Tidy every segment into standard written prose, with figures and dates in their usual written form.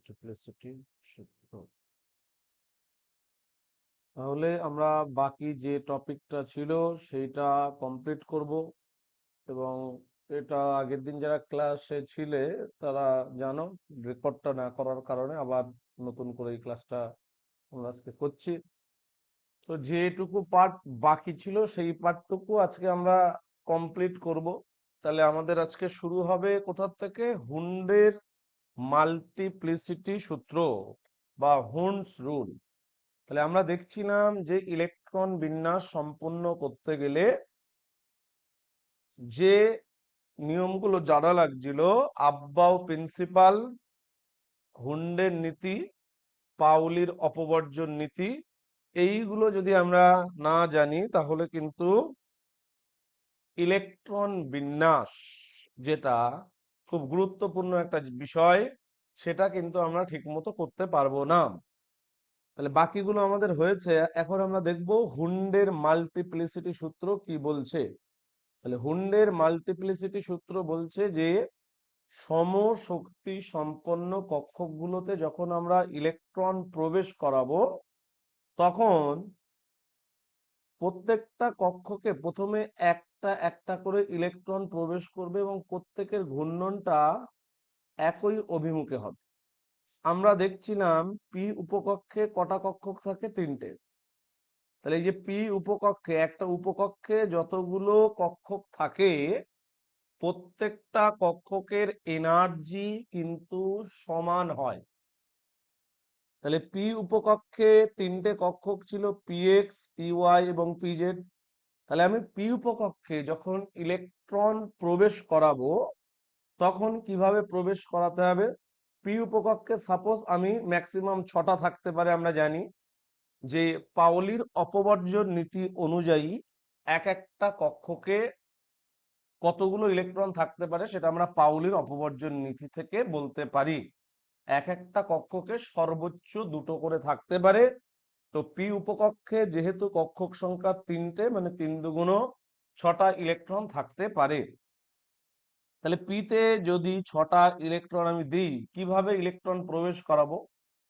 Multiplicity সূত্র। তাহলে আমরা বাকি যে টপিকটা ছিল সেইটা কমপ্লিট করব, এবং এটা আগের দিন যারা ক্লাসে ছিলে তারা জানো, রেকর্ডটা না করার কারণে আবার নতুন করে এই ক্লাসটা আমরা আজকে করছি। তো যেটুকু পার্ট বাকি ছিল সেই পার্টটুকু আজকে আমরা কমপ্লিট করব। তাহলে আমাদের আজকে শুরু হবে কোথা থেকে? হুন্ডের মাল্টিপ্লিসিটি সূত্র বা হুন্ডস রুল। তাহলে আমরা দেখছিলাম যে ইলেকট্রন বিন্যাস সম্পূর্ণ করতে গেলে যে নিয়মগুলো জানা লাগছিল, আব্বাও প্রিন্সিপাল, হুন্ডের নীতি, পাউলির অপবর্জন নীতি, এইগুলো যদি আমরা না জানি তাহলে কিন্তু ইলেকট্রন বিন্যাস, যেটা খুব গুরুত্বপূর্ণ একটা বিষয়, সেটা কিন্তু আমরা ঠিকমতো করতে পারবো না। তাহলে বাকিগুলো আমাদের হয়েছে, এখন আমরা দেখব হুন্ডের মাল্টিপ্লিসিটি সূত্র কি বলছে। তাহলে হুন্ডের মাল্টিপ্লিসিটি সূত্র বলছে যে সমশক্তি সম্পন্ন কক্ষগুলোতে যখন আমরা ইলেকট্রন প্রবেশ করাবো, তখন প্রত্যেকটা কক্ষকে প্রথমে একটা একটা করে ইলেকট্রন প্রবেশ করবে এবং প্রত্যেকের ঘূর্ণনটা একই অভিমুখে হবে। আমরা দেখছিলাম পি উপকক্ষে কটা কক্ষ থাকে? তিনটে। তাহলে এই যে পি উপকক্ষে, একটা উপকক্ষে যতগুলো কক্ষ থাকে, প্রত্যেকটা কক্ষকের এনার্জি কিন্তু সমান হয়। তাহলে পি উপকক্ষে তিনটে কক্ষক ছিল, পিএক্স, পিওয়াই এবং পিজেড। তাহলে আমি পি উপকক্ষে যখন ইলেকট্রন প্রবেশ করাবো, তখন কিভাবে প্রবেশ করাতে হবে? পি উপকক্ষে সাপোজ আমি ম্যাক্সিমাম 6টা থাকতে পারে, আমরা জানি যে পাওলির অপবর্জন নীতি অনুযায়ী এক একটা কক্ষকে কতগুলো ইলেকট্রন থাকতে পারে সেটা আমরা পাউলির অপবর্জন নীতি থেকে বলতে পারি। এক একটা কক্ষকে সর্বোচ্চ 2টো করে থাকতে পারে। তো পি উপকক্ষে যেহেতু কক্ষক সংখ্যা 3টে, মানে 3 দুগুণ 6টা ইলেকট্রন থাকতে পারে। তাহলে পিতে যদি 6টা ইলেকট্রন আমি দিই, কিভাবে ইলেকট্রন প্রবেশ করাবো?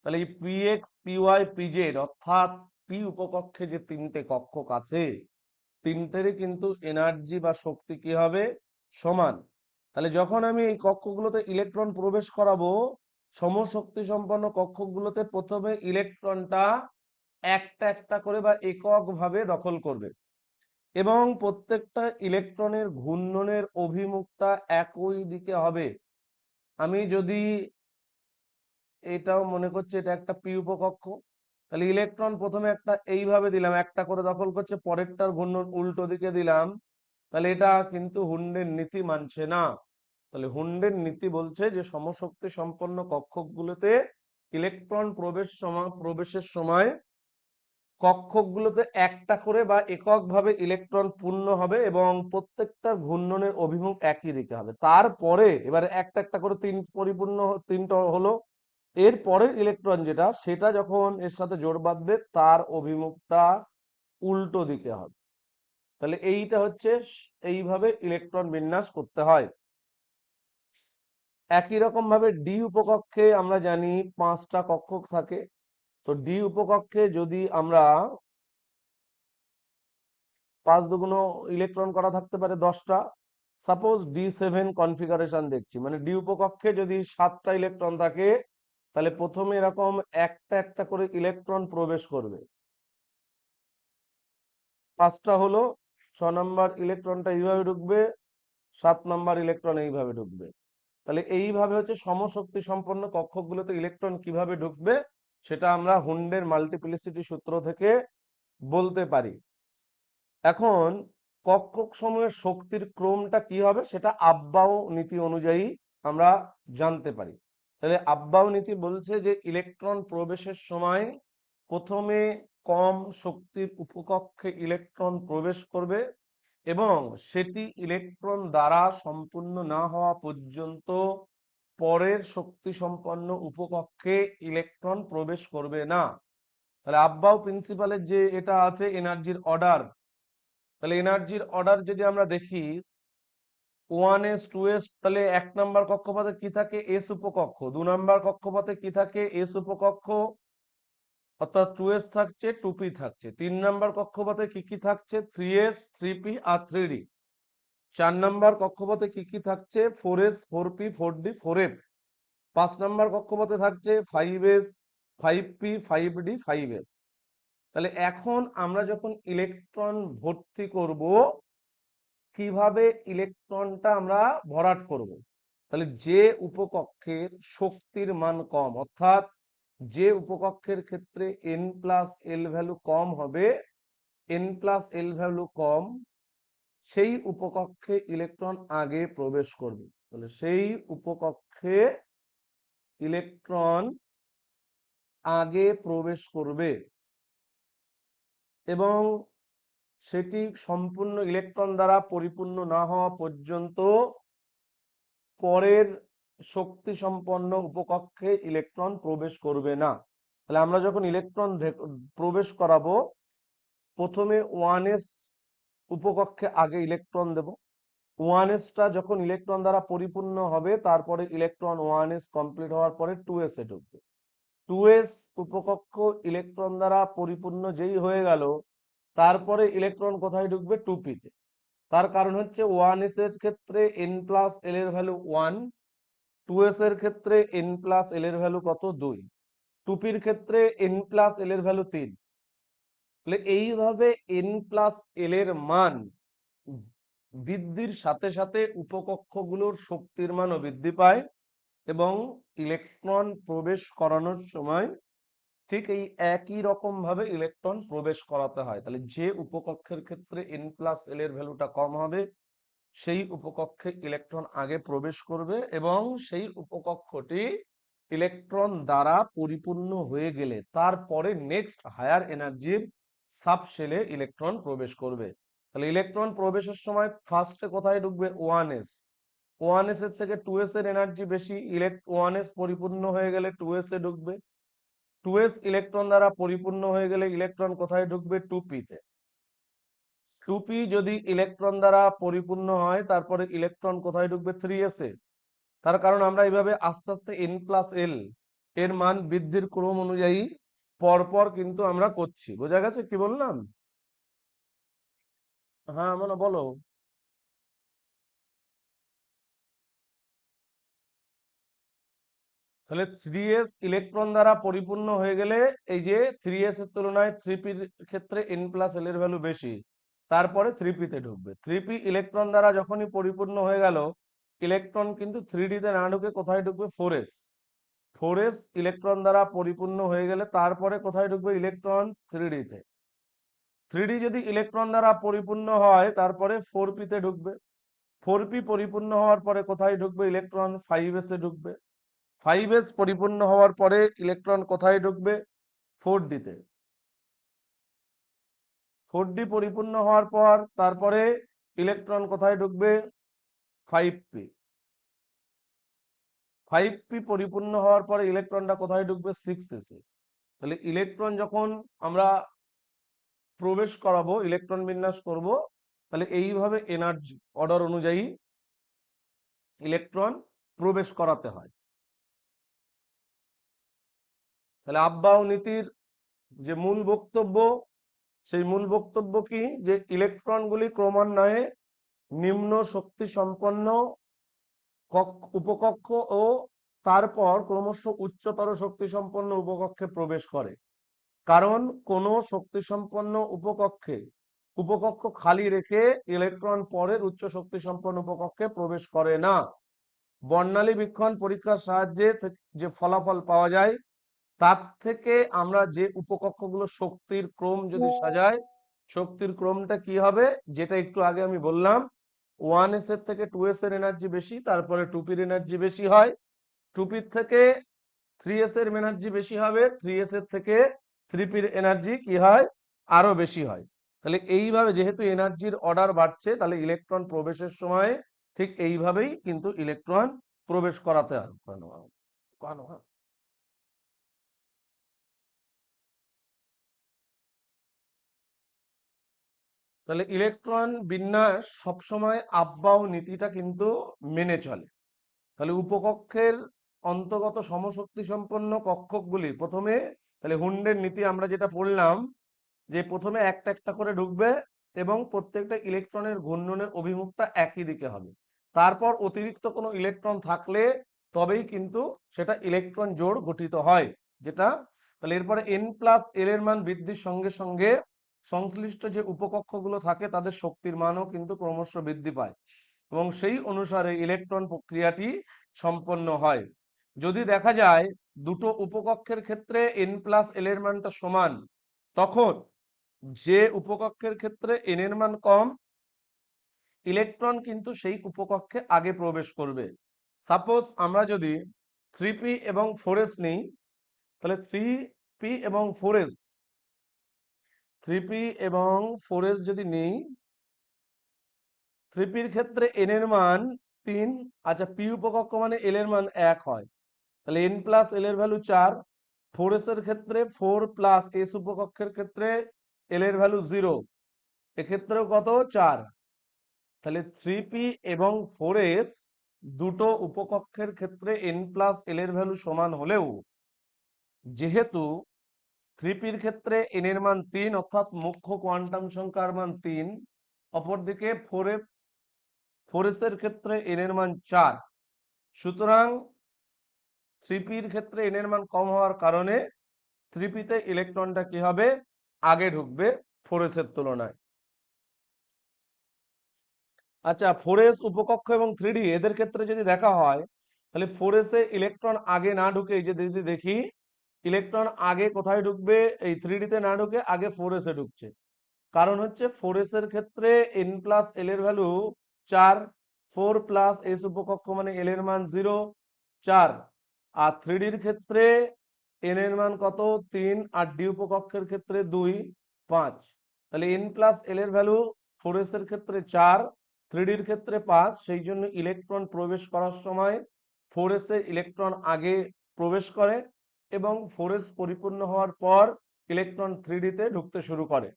তাহলে এই পিএক্স, পিওয়াই, পিজেড অর্থাৎ পি উপকক্ষে যে 3টে কক্ষক আছে, তিনটেরই কিন্তু এনার্জি বা শক্তি কি হবে? সমান। তাহলে যখন আমি এই কক্ষগুলোতে ইলেকট্রন প্রবেশ করাবো, সমশক্তি সম্পন্ন কক্ষগুলোতে প্রথমে ইলেকট্রনটা একটা একটা করে বা এককভাবে দখল করবে, এবং প্রত্যেকটা ইলেকট্রনের ঘূর্ণনের অভিমুখটা একই দিকে হবে। আমি যদি এটাও মনে করছি এটা একটা পি উপকক্ষ, তাহলে ইলেকট্রন প্রথমে একটা এইভাবে দিলাম, একটা করে দখল করছে, পরেরটার ঘূর্ণন উল্টো দিকে দিলাম, তাহলে এটা কিন্তু হুন্ডের নীতি মানছে না। তাহলে হুন্ডের নীতি বলছে যে সমশক্তি সম্পন্ন কক্ষগুলোতে ইলেকট্রন প্রবেশের সময় কক্ষগুলোতে একটা করে বা এককভাবে ইলেকট্রন পূর্ণ হবে এবং প্রত্যেকটা ঘূর্ণনের অভিমুখ একই দিকে হবে। তারপরে এবারে একটা একটা করে পরিপূর্ণ তিনটা হলো, এরপরে ইলেকট্রন যেটা, সেটা যখন এর সাথে জোড় বাঁধবে তার অভিমুখটা উল্টো দিকে হবে। তাহলে এইটা হচ্ছে, এইভাবে ইলেকট্রন বিন্যাস করতে হয়। একই রকম ভাবে ডি উপকক্ষে আমরা জানি 5টা কক্ষক থাকে। তো ডি উপকক্ষে যদি আমরা 5 দুগুণ ইলেকট্রন করা থাকতে পারে 10টা। সাপোজ D7 কনফিগারেশন দেখছি, মানে ডি উপকক্ষে যদি 7টা ইলেকট্রন থাকে, তাহলে প্রথমে এরকম একটা একটা করে ইলেকট্রন প্রবেশ করবে। 5টা হলো, 6 নম্বর ইলেকট্রনটা এইভাবে ঢুকবে, 7 নম্বর ইলেকট্রন এইভাবে ঢুকবে। তাহলে এইভাবে হচ্ছে সমশক্তি সম্পন্ন কক্ষগুলোতে ইলেকট্রন কিভাবে ঢুকবে সেটা আমরা হুন্ডের মাল্টিপ্লিসিটি সূত্র থেকে বলতে পারি। এখন কক্ষক সমূহের শক্তির ক্রমটা কি হবে সেটা আব্বাও নীতি অনুযায়ী আমরা জানতে পারি। তাহলে আব্বাও নীতি বলছে যে ইলেকট্রন প্রবেশের সময় প্রথমে কম শক্তির উপকক্ষে ইলেকট্রন প্রবেশ করবে এবং সেটি ইলেকট্রন দ্বারা সম্পূর্ণ না হওয়া পর্যন্ত পরের শক্তি সম্পন্ন উপকক্ষে ইলেকট্রন প্রবেশ করবে না। তাহলে আব্বাও প্রিন্সিপালের যে এটা আছে এনার্জির অর্ডার, তাহলে এনার্জির অর্ডার যদি আমরা দেখি, 1s 2s, তাহলে 1 নাম্বার কক্ষপথে কি থাকে? s উপকক্ষ। 2 নাম্বার কক্ষপথে কি থাকে? s উপকক্ষ, অর্থাৎ 2s থাকছে, 2p থাকছে। 3 নাম্বার কক্ষপথে কি কি থাকছে? 3s 3p আর 3d। 4 নাম্বার কক্ষপথে কি কি থাকছে? 4s 4p 4d 4f। 5 number কক্ষপথে থাকছে 5s 5p 5d 5f। তাহলে এখন আমরা যখন ইলেকট্রন ভর্তি করব, কিভাবে ইলেকট্রনটা আমরা ভরাট করব? তাহলে যে উপকক্ষের শক্তির মান কম, অর্থাৎ যে উপকক্ষের ক্ষেত্রে n প্লাস এল ভ্যালু কম হবে, n প্লাস এল ভ্যালু কম, সেই উপকক্ষে ইলেকট্রন আগে প্রবেশ করবে। তাহলে সেই উপকক্ষে ইলেকট্রন আগে প্রবেশ করবে এবং সেটি সম্পূর্ণ ইলেকট্রন দ্বারা পরিপূর্ণ না হওয়া পর্যন্ত পরের শক্তি সম্পন্ন উপকক্ষে ইলেকট্রন প্রবেশ করবে না। তাহলে আমরা যখন ইলেকট্রন প্রবেশ করাবো, প্রথমে 1s উপকক্ষে আগে ইলেকট্রন দেব। 1sটা যখন ইলেকট্রন দ্বারা পরিপূর্ণ হবে, তারপরে ইলেকট্রন 1s কমপ্লিট হওয়ার পরে 2s এ ঢুকবে। 2s উপকক্ষ ইলেকট্রন দ্বারা পরিপূর্ণ যেই হয়ে গেল, তারপরে ইলেকট্রন কোথায় ঢুকবে? 2p তে। তার কারণ হচ্ছে 1s এর ক্ষেত্রে n প্লাস এল এর ভ্যালু 1, 2s এর ক্ষেত্রে n প্লাস এল এর ভ্যালু কত? 2, 2pর ক্ষেত্রে n প্লাস এল এর ভ্যালু 3। তাহলে এইভাবে n প্লাস এল এর মান বৃদ্ধির সাথে সাথে উপকক্ষগুলোর শক্তির মানও বৃদ্ধি পায় এবং ইলেকট্রন প্রবেশ করানোর সময় ঠিক এই একই রকম ভাবে ইলেকট্রন প্রবেশ করাতে হয়। তাহলে যে উপকক্ষের ক্ষেত্রে n প্লাস এল এর ভ্যালুটা কম হবে, সেই উপকক্ষে ইলেকট্রন আগে প্রবেশ করবে এবং সেই উপকক্ষটি ইলেকট্রন দ্বারা পরিপূর্ণ হয়ে গেলে তারপরে নেক্সট হায়ার এনার্জির সাবশেলে ইলেকট্রন প্রবেশ করবে। তাহলে ইলেকট্রন প্রবেশের সময় ফার্স্টে কোথায় ঢুকবে? 1s। 1s এর থেকে 2s এর এনার্জি বেশি, 1s পরিপূর্ণ হয়ে গেলে 2s এ ঢুকবে। 2s ইলেকট্রন দ্বারা পরিপূর্ণ হয়ে গেলে ইলেকট্রন কোথায় ঢুকবে? 2p তে। 2p যদি ইলেকট্রন দ্বারা পরিপূর্ণ হয়, তারপরে ইলেকট্রন কোথায় ঢুকবে? 3s এ। তার কারণ আমরা এইভাবে আস্তে আস্তে n প্লাস এল এর মান বৃদ্ধির ক্রম অনুযায়ী পরপর কিন্তু আমরা করছি। বোঝা গেছে কি বললাম? হ্যাঁ, মানে বলো। তাহলে 3s ইলেকট্রন দ্বারা পরিপূর্ণ হয়ে গেলে, এই যে 3s এর তুলনায় 3p ক্ষেত্রে n প্লাস এল এর ভ্যালু বেশি, তারপরে 3p তে ঢুকবে। 3p ইলেকট্রন দ্বারা যখনই পরিপূর্ণ হয়ে গেল, ইলেকট্রন কিন্তু 3d তে না ঢুকে কোথায় ঢুকবে? 4s। 4s ইলেকট্রন দ্বারা পরিপূর্ণ হয়ে গেলে তারপরে কোথায় ঢুকবে? ইলেকট্রন 3d তে। 3d যদি ইলেকট্রন দ্বারা পরিপূর্ণ হয়, তারপরে 4p তে ঢুকবে। 4p পরিপূর্ণ হওয়ার পরে কোথায় ঢুকবে? ইলেকট্রন 5s এ ঢুকবে। 5s পরিপূর্ণ হওয়ার পরে ইলেকট্রন কোথায় ঢুকবে? 4d তে। 4d পরিপূর্ণ হওয়ার পর তারপরে ইলেকট্রন কোথায় ঢুকবে? 5p। 5p পরিপূর্ণ হওয়ার পরে ইলেকট্রনটা কোথায় ঢুকবে? 6s এ। তাহলে ইলেকট্রন যখন আমরা প্রবেশ করাবো, ইলেকট্রন বিন্যাস করব, তাহলে এইভাবে এনার্জি অর্ডার অনুযায়ী ইলেকট্রন প্রবেশ করাতে হয়। তাহলে আব্বাও নীতির যে মূল বক্তব্য, সেই মূল বক্তব্য কি? যে ইলেকট্রনগুলি ক্রমান্বয়ে নিম্ন শক্তি সম্পন্ন উপকক্ষ ও তারপর ক্রমশ উচ্চতর শক্তি সম্পন্ন উপকক্ষে প্রবেশ করে। কারণ কোন শক্তি সম্পন্ন উপকক্ষ খালি রেখে ইলেকট্রন পরের উচ্চ শক্তি সম্পন্ন উপকক্ষে প্রবেশ করে না। বর্ণালী বীক্ষণ পরীক্ষার সাহায্যে যে ফলাফল পাওয়া যায়, তার থেকে আমরা যে উপকক্ষগুলো শক্তির ক্রম যদি সাজাই, শক্তির ক্রমটা কি হবে? যেটা একটু আগে আমি বললাম, 1s এর থেকে 2s এর এনার্জি বেশি, তারপরে 2p এর এনার্জি বেশি হয়। 2p থেকে 3s এর এনার্জি বেশি হবে, 3s এর থেকে 3p এর এনার্জি কি হয়? আরো বেশি হয়। তাহলে এইভাবে যেহেতু এনার্জির অর্ডার বাড়ছে, তাহলে ইলেকট্রন প্রবেশের সময় ঠিক এইভাবেই কিন্তু ইলেকট্রন প্রবেশ করাতে হয়। তাহলে ইলেকট্রন বিন্যাস সবসময় আপ-বাউ নীতিটা কিন্তু মেনে চলে। তাহলে উপকক্ষের অন্তর্গত সমশক্তি সম্পন্ন কক্ষকগুলি প্রথমে, তাহলে হুন্ডের নীতি আমরা যেটা পড়লাম, যে প্রথমে একটা একটা করে ঢুকবে এবং প্রত্যেকটা ইলেকট্রনের ঘূর্ণনের অভিমুখটা একই দিকে হবে। তারপর অতিরিক্ত কোনো ইলেকট্রন থাকলে তবেই কিন্তু সেটা ইলেকট্রন জোড় গঠিত হয়। যেটা তাহলে এরপরে n+l এর মান বৃদ্ধির সঙ্গে সঙ্গে সংশ্লিষ্ট যে উপকক্ষগুলো থাকে তাদের শক্তির মানও কিন্তু ক্রমশ বৃদ্ধি পায় এবং সেই অনুসারে ইলেকট্রন প্রক্রিয়াটি সম্পন্ন হয়। যদি দেখা যায় দুটো উপকক্ষের ক্ষেত্রে n+l এর মানটা সমান, তখন যে উপকক্ষের ক্ষেত্রে n এর মান কম, ইলেকট্রন কিন্তু সেই উপকক্ষে আগে প্রবেশ করবে। সাপোজ আমরা যদি 3p এবং 4s নিই, তাহলে 3p এবং 4s 3p এবং 4s যদি নিই, 3p এর ক্ষেত্রে n এর মান 3, আচ্ছা p উপকক্ষ মানে l এর মান 1 হয়, তাহলে n+l এর ভ্যালু 4। 4s এর ক্ষেত্রে 4+s উপকক্ষের ক্ষেত্রে l এর ভ্যালু 0, এক্ষেত্রেও কত 4। তাহলে 3p এবং 4s দুটো উপকক্ষের ক্ষেত্রে n+l এর ভ্যালু সমান হলেও, যেহেতু 3p এর ক্ষেত্রে n এর মান 3 অর্থাৎ মুখ্য কোয়ান্টাম সংখ্যার মান 3, অপরদিকে 4s এর ক্ষেত্রে n এর মান 4, সুতরাং 3p এর ক্ষেত্রে n এর মান কম হওয়ার কারণে 3p তে ইলেকট্রনটা কি হবে, আগে ঢুকবে 4s এর তুলনায়। আচ্ছা 4s উপকক্ষ এবং 3d এদের ক্ষেত্রে যদি দেখা হয়, তাহলে 4s এ ইলেকট্রন আগে না ঢুকে, এই যে যদি দেখি ইলেকট্রন আগে কোথায় ঢুকবে, এই 3d তে না ঢুকে আগে 4s এ ঢুকছে। কারণ হচ্ছে 4s এর ক্ষেত্রে n+l এর ভ্যালু 4, 4+s উপকক্ষ মানে l এর মান 0, 4, আর 3d এর ক্ষেত্রে n এর মান কত 3, আর d উপকক্ষের ক্ষেত্রে 2, 5। তাহলে n+l এর ভ্যালু 4s এর ক্ষেত্রে 4, 3d এর ক্ষেত্রে 5, সেই জন্য ইলেকট্রন প্রবেশ করার সময় 4s এ ইলেকট্রন আগে প্রবেশ করে এবং 4s পরিপূর্ণ হওয়ার পর ইলেকট্রন 3d তে ঢুকতে শুরু করে।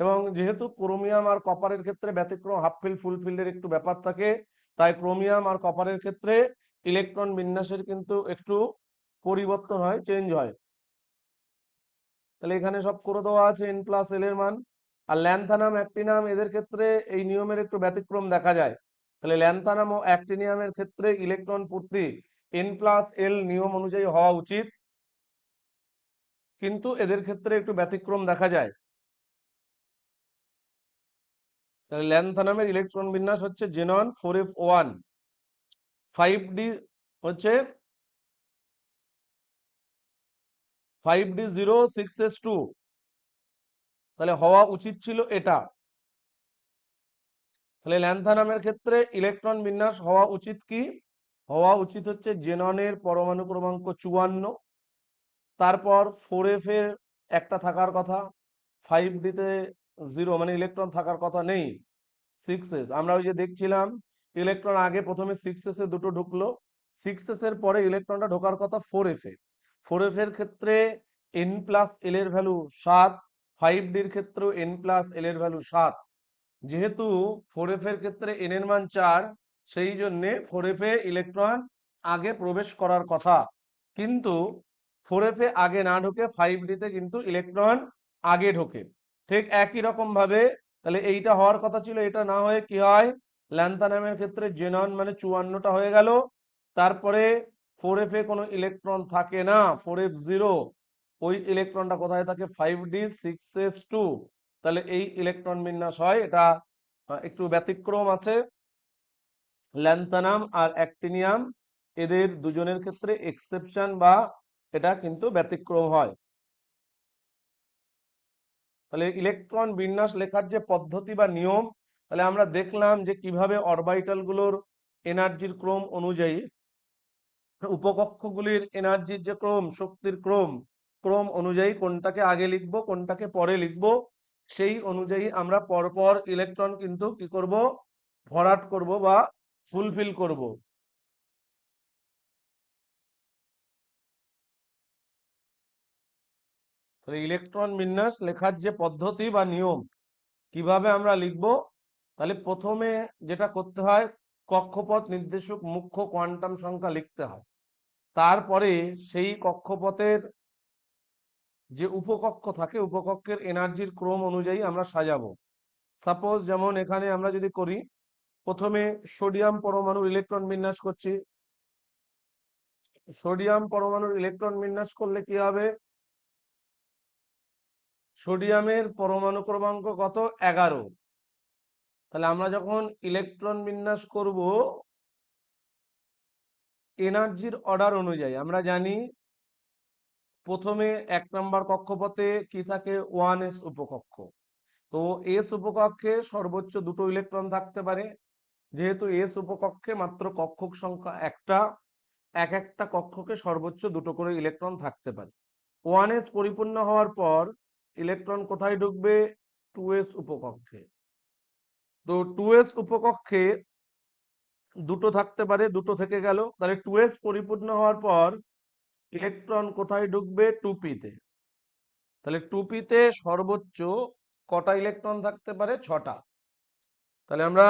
এবং যেহেতু ক্রোমিয়াম আর কপারের ক্ষেত্রে ব্যতিক্রম, হাফ ফিল্ড ফুল ফিল্ডের একটু ব্যাপার থাকে, তাই ক্রোমিয়াম আর কপারের ক্ষেত্রে ইলেকট্রন বিন্যাসের কিন্তু একটু পরিবর্তন হয়, চেঞ্জ হয়। তাহলে এখানে সব করে দেওয়া আছে n+l এর মান। আর ল্যান্থানাম অ্যাক্টিনাম এদের ক্ষেত্রে এই নিয়মের একটু ব্যতিক্রম দেখা যায়। তাহলে ল্যান্থানাম ও অ্যাক্টিনিয়ামের ক্ষেত্রে ইলেকট্রন পূর্তি n+l নিয়ম অনুযায়ী হওয়া উচিত, কিন্তু এদের ক্ষেত্রে একটু ব্যতিক্রম দেখা যায়। তাহলে ল্যান্থানামের ইলেকট্রন বিন্যাস হচ্ছে জেনন 4f1, 5d হচ্ছে 5d0 6s2, তাহলে হওয়া উচিত ছিল এটা। তাহলে ল্যান্থানামের ক্ষেত্রে ইলেকট্রন বিন্যাস হওয়া উচিত কি, হওয়া উচিত হচ্ছে জেননের পরমাণু ক্রমাঙ্ক 54, তারপর 4f এর একটা থাকার কথা, 5d তে 0 মানে ইলেকট্রন থাকার কথা নেই, 6s আমরা ওই যে দেখছিলাম ইলেকট্রন আগে প্রথমে 6s এ দুটো ঢুকলো, 6s এর পরে ইলেকট্রনটা ঢোকার কথা 4f এ। 4f এর ক্ষেত্রে n+l এর ভ্যালু 7, 5d এর ক্ষেত্রেও n+l এর ভ্যালু 7। যেহেতু 4f এর ক্ষেত্রে n এর মান 4, সেই জন্যে 4f এ ইলেকট্রন আগে প্রবেশ করার কথা, কিন্তু 4f এ আগে না ঢুকে 5d তে কিন্তু ইলেকট্রন আগে ঢোকে। ঠিক একই রকম ভাবে তাহলে এইটা হওয়ার কথা ছিল, এটা না হয়ে কি হয়, ল্যান্থানামের ক্ষেত্রে জেনন মানে 54টা হয়ে গেল, তারপরে 4f এ কোনো ইলেকট্রন থাকে না, 4f0, ওই ইলেকট্রনটা কোথায় থাকে 5d 6s2, তাহলে এই ইলেকট্রন বিন্যাস হয়। এটা একটু ব্যতিক্রম আছে, ল্যান্থানাম আর অ্যাক্টিনিয়াম এদের দুজনের ক্ষেত্রে এক্সেপশন বা এটা কিন্তু ব্যতিক্রম হয়। তাহলে ইলেকট্রন বিন্যাস লেখার যে পদ্ধতি বা নিয়ম, তাহলে আমরা দেখলাম যে কিভাবে অরবিটাল গুলোর এনার্জির ক্রম অনুযায়ী উপকক্ষগুলির এনার্জির যে ক্রম, শক্তির ক্রম, ক্রম অনুযায়ী কোনটাকে আগে লিখবো কোনটাকে পরে লিখবো, সেই অনুযায়ী আমরা পরপর ইলেকট্রন কিন্তু কি করব, ভরাট করব বা ফুলফিল করব। তাহলে ইলেকট্রন বিন্যাস লেখার যে পদ্ধতি বা নিয়ম, কিভাবে আমরা লিখব? তাহলে প্রথমে যেটা করতে হয়, কক্ষপথ নির্দেশক মুখ্য কোয়ান্টাম সংখ্যা লিখতে হয়। তারপরে সেই কক্ষপথের যে উপকক্ষ থাকে, উপকক্ষের এনার্জির ক্রম অনুযায়ী আমরা সাজাবো। সাপোজ যেমন এখানে আমরা যদি করি, প্রথমে সোডিয়াম পরমাণুর ইলেকট্রন বিন্যাস করছি। সোডিয়াম পরমাণুর ইলেকট্রন বিন্যাস করলে কি হবে? সোডিয়ামের পরমাণু ক্রমাঙ্ক কত? 11। তাহলে আমরা যখন ইলেকট্রন বিন্যাস করব এনার্জির অর্ডার অনুযায়ী, আমরা জানি প্রথমে 1 নম্বর কক্ষপথে কি থাকে? 1s উপকক্ষ। তো এস উপকক্ষে সর্বোচ্চ 2টো ইলেকট্রন থাকতে পারে। যেহেতু এস উপকক্ষে মাত্র কক্ষক সংখ্যা একটা, এক একটা কক্ষকে সর্বোচ্চ 2টো করে ইলেকট্রন থাকতে পারে। 1s পরিপূর্ণ হওয়ার পর ইলেকট্রন কোথায় ঢুকবে? 2s উপকক্ষে। তো 2s উপকক্ষে 2টো থাকতে পারে, 2টো থেকে গেল। তাহলে 2s পরিপূর্ণ হওয়ার পর ইলেকট্রন কোথায় ঢুকবে? 2p-তে। তাহলে 2p-তে সর্বোচ্চ কটা ইলেকট্রন থাকতে পারে? 6টা। তাহলে আমরা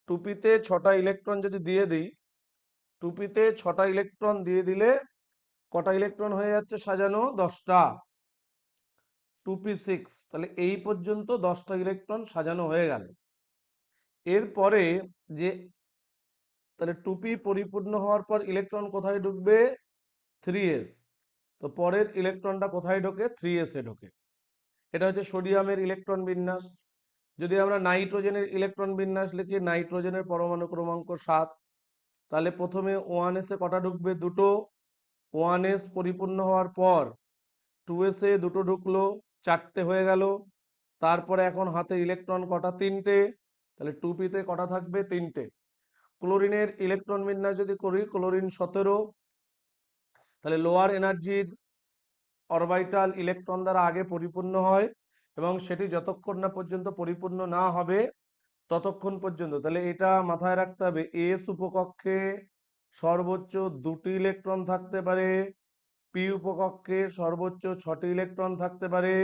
2p-তে 6টা ইলেকট্রন যদি দিয়ে দিই, 2p-তে 6টা ইলেকট্রন দিয়ে দিলে কটা ইলেকট্রন হয়ে যাচ্ছে সাজানো? 10টা। 2p6। তাহলে এই পর্যন্ত 10টা ইলেকট্রন সাজানো হয়ে গেল। এরপরে যে তাহলে 2p পরিপূর্ণ হওয়ার পর ইলেকট্রন কোথায় ঢুকবে? 3s। তো পরের ইলেকট্রনটা কোথায় ঢোকে? 3s-এ ঢোকে। এটা হচ্ছে সোডিয়ামের ইলেকট্রন বিন্যাস। যদি আমরা নাইট্রোজেনের ইলেকট্রন বিন্যাস লিখি, নাইট্রোজেনের পরমাণু ক্রমাঙ্ক 7। তাহলে প্রথমে 1s-এ কটা ঢুকবে? 2টো। 1s পরিপূর্ণ হওয়ার পর 2s-এ 2টো ঢুকলো, 4টে হয়ে গেল। তারপরে এখন হাতে ইলেকট্রন কটা? 3টে। তাহলে 2p-তে কটা থাকবে? 3টে। ক্লোরিনের ইলেকট্রন বিন্যাস যদি করি, ক্লোরিন 17। তাহলে লোয়ার এনার্জির অরবিটাল ইলেকট্রন দ্বারা আগে পরিপূর্ণ হয় এবং সেটি যতক্ষণ না পর্যন্ত পরিপূর্ণ না হবে ততক্ষণ পর্যন্ত। তাহলে এটা মাথায় রাখতে হবে, এস উপকক্ষে সর্বোচ্চ 2টি ইলেকট্রন থাকতে পারে, পি উপকক্ষে সর্বোচ্চ 6টি ইলেকট্রন থাকতে পারে,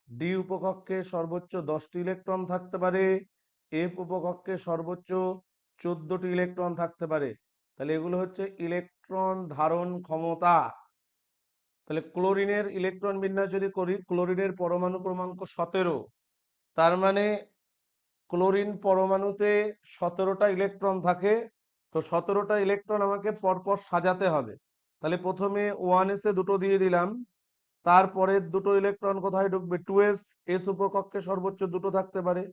ডি উপকক্ষে সর্বোচ্চ 10টি ইলেকট্রন থাকতে পারে, এফ উপকক্ষে সর্বোচ্চ 14টি ইলেকট্রন থাকতে পারে। তাহলে এগুলো হচ্ছে ইলেকট্রন ধারণ ক্ষমতা। তাহলে ক্লোরিনের ইলেকট্রন বিন্যাস যদি করি, ক্লোরিনের পরমাণু ক্রমাঙ্ক 17। তার মানে ক্লোরিন পরমাণুতে 17টা ইলেকট্রন থাকে। তো 17টা ইলেকট্রন আমাকে পরপর সাজাতে হবে। তাহলে প্রথমে 1s-এ 2টো দিয়ে দিলাম, তারপরে 2টো ইলেকট্রন কোথায় ঢুকবে? 2s। এস উপকক্ষে সর্বোচ্চ 2টো থাকতে পারে।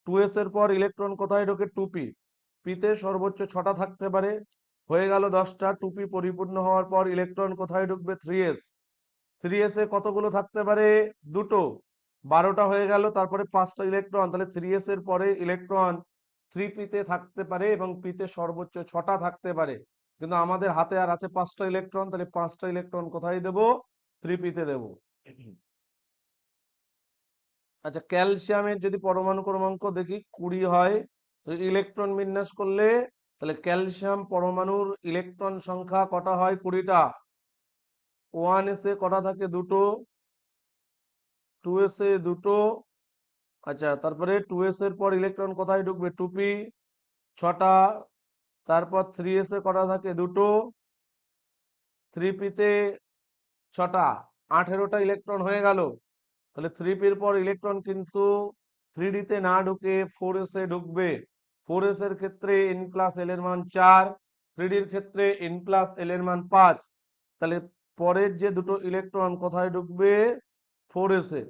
2s-এর পর ইলেকট্রন কোথায় ঢোকে? 2p। p-তে সর্বোচ্চ 6টা থাকতে পারে। হয়ে গেল 10টা। 2p পরিপূর্ণ হওয়ার পর ইলেকট্রন কোথায় ঢুকবে? 3s। 3s-এ কতগুলো থাকতে পারে? 2টো। 12টা হয়ে গেল। তারপরে 5টা ইলেকট্রন। তাহলে 3s-এর পরে ইলেকট্রন 3p-তে থাকতে পারে এবং p-তে সর্বোচ্চ 6টা থাকতে পারে। কিন্তু আমাদের হাতে আর আছে 5টা ইলেকট্রন। তাহলে 5টা ইলেকট্রন কোথায় দেব? 3p-তে দেব। আচ্ছা, ক্যালসিয়ামের যদি পরমাণু ক্রমাঙ্ক দেখি 20 হয়, তো ইলেকট্রন বিন্যাস করলে তাহলে ক্যালসিয়াম পরমাণুর ইলেকট্রন সংখ্যা কটা হয়? 20টা। 1s-এ কটা থাকে? 2টো। 2s-এ 2টো। আচ্ছা, তারপরে 2s-এর পর ইলেকট্রন কোথায় ঢুকবে? 2p। 6টা। তারপর 3s-এ কটা থাকে? 2টো। 3p-তে 6টা। 18টা ইলেকট্রন হয়ে গেল। তাহলে 3p-র পর ইলেকট্রন কিন্তু 3d-তে না ঢুকে 4s-এ ঢুকবে। 4s-এর ক্ষেত্রে n+l এর মান 4, 3d-র ক্ষেত্রে n+l এর মান 5। তাহলে পরের যে 2টো ইলেকট্রন কোথায় ঢুকবে? 4s-এ।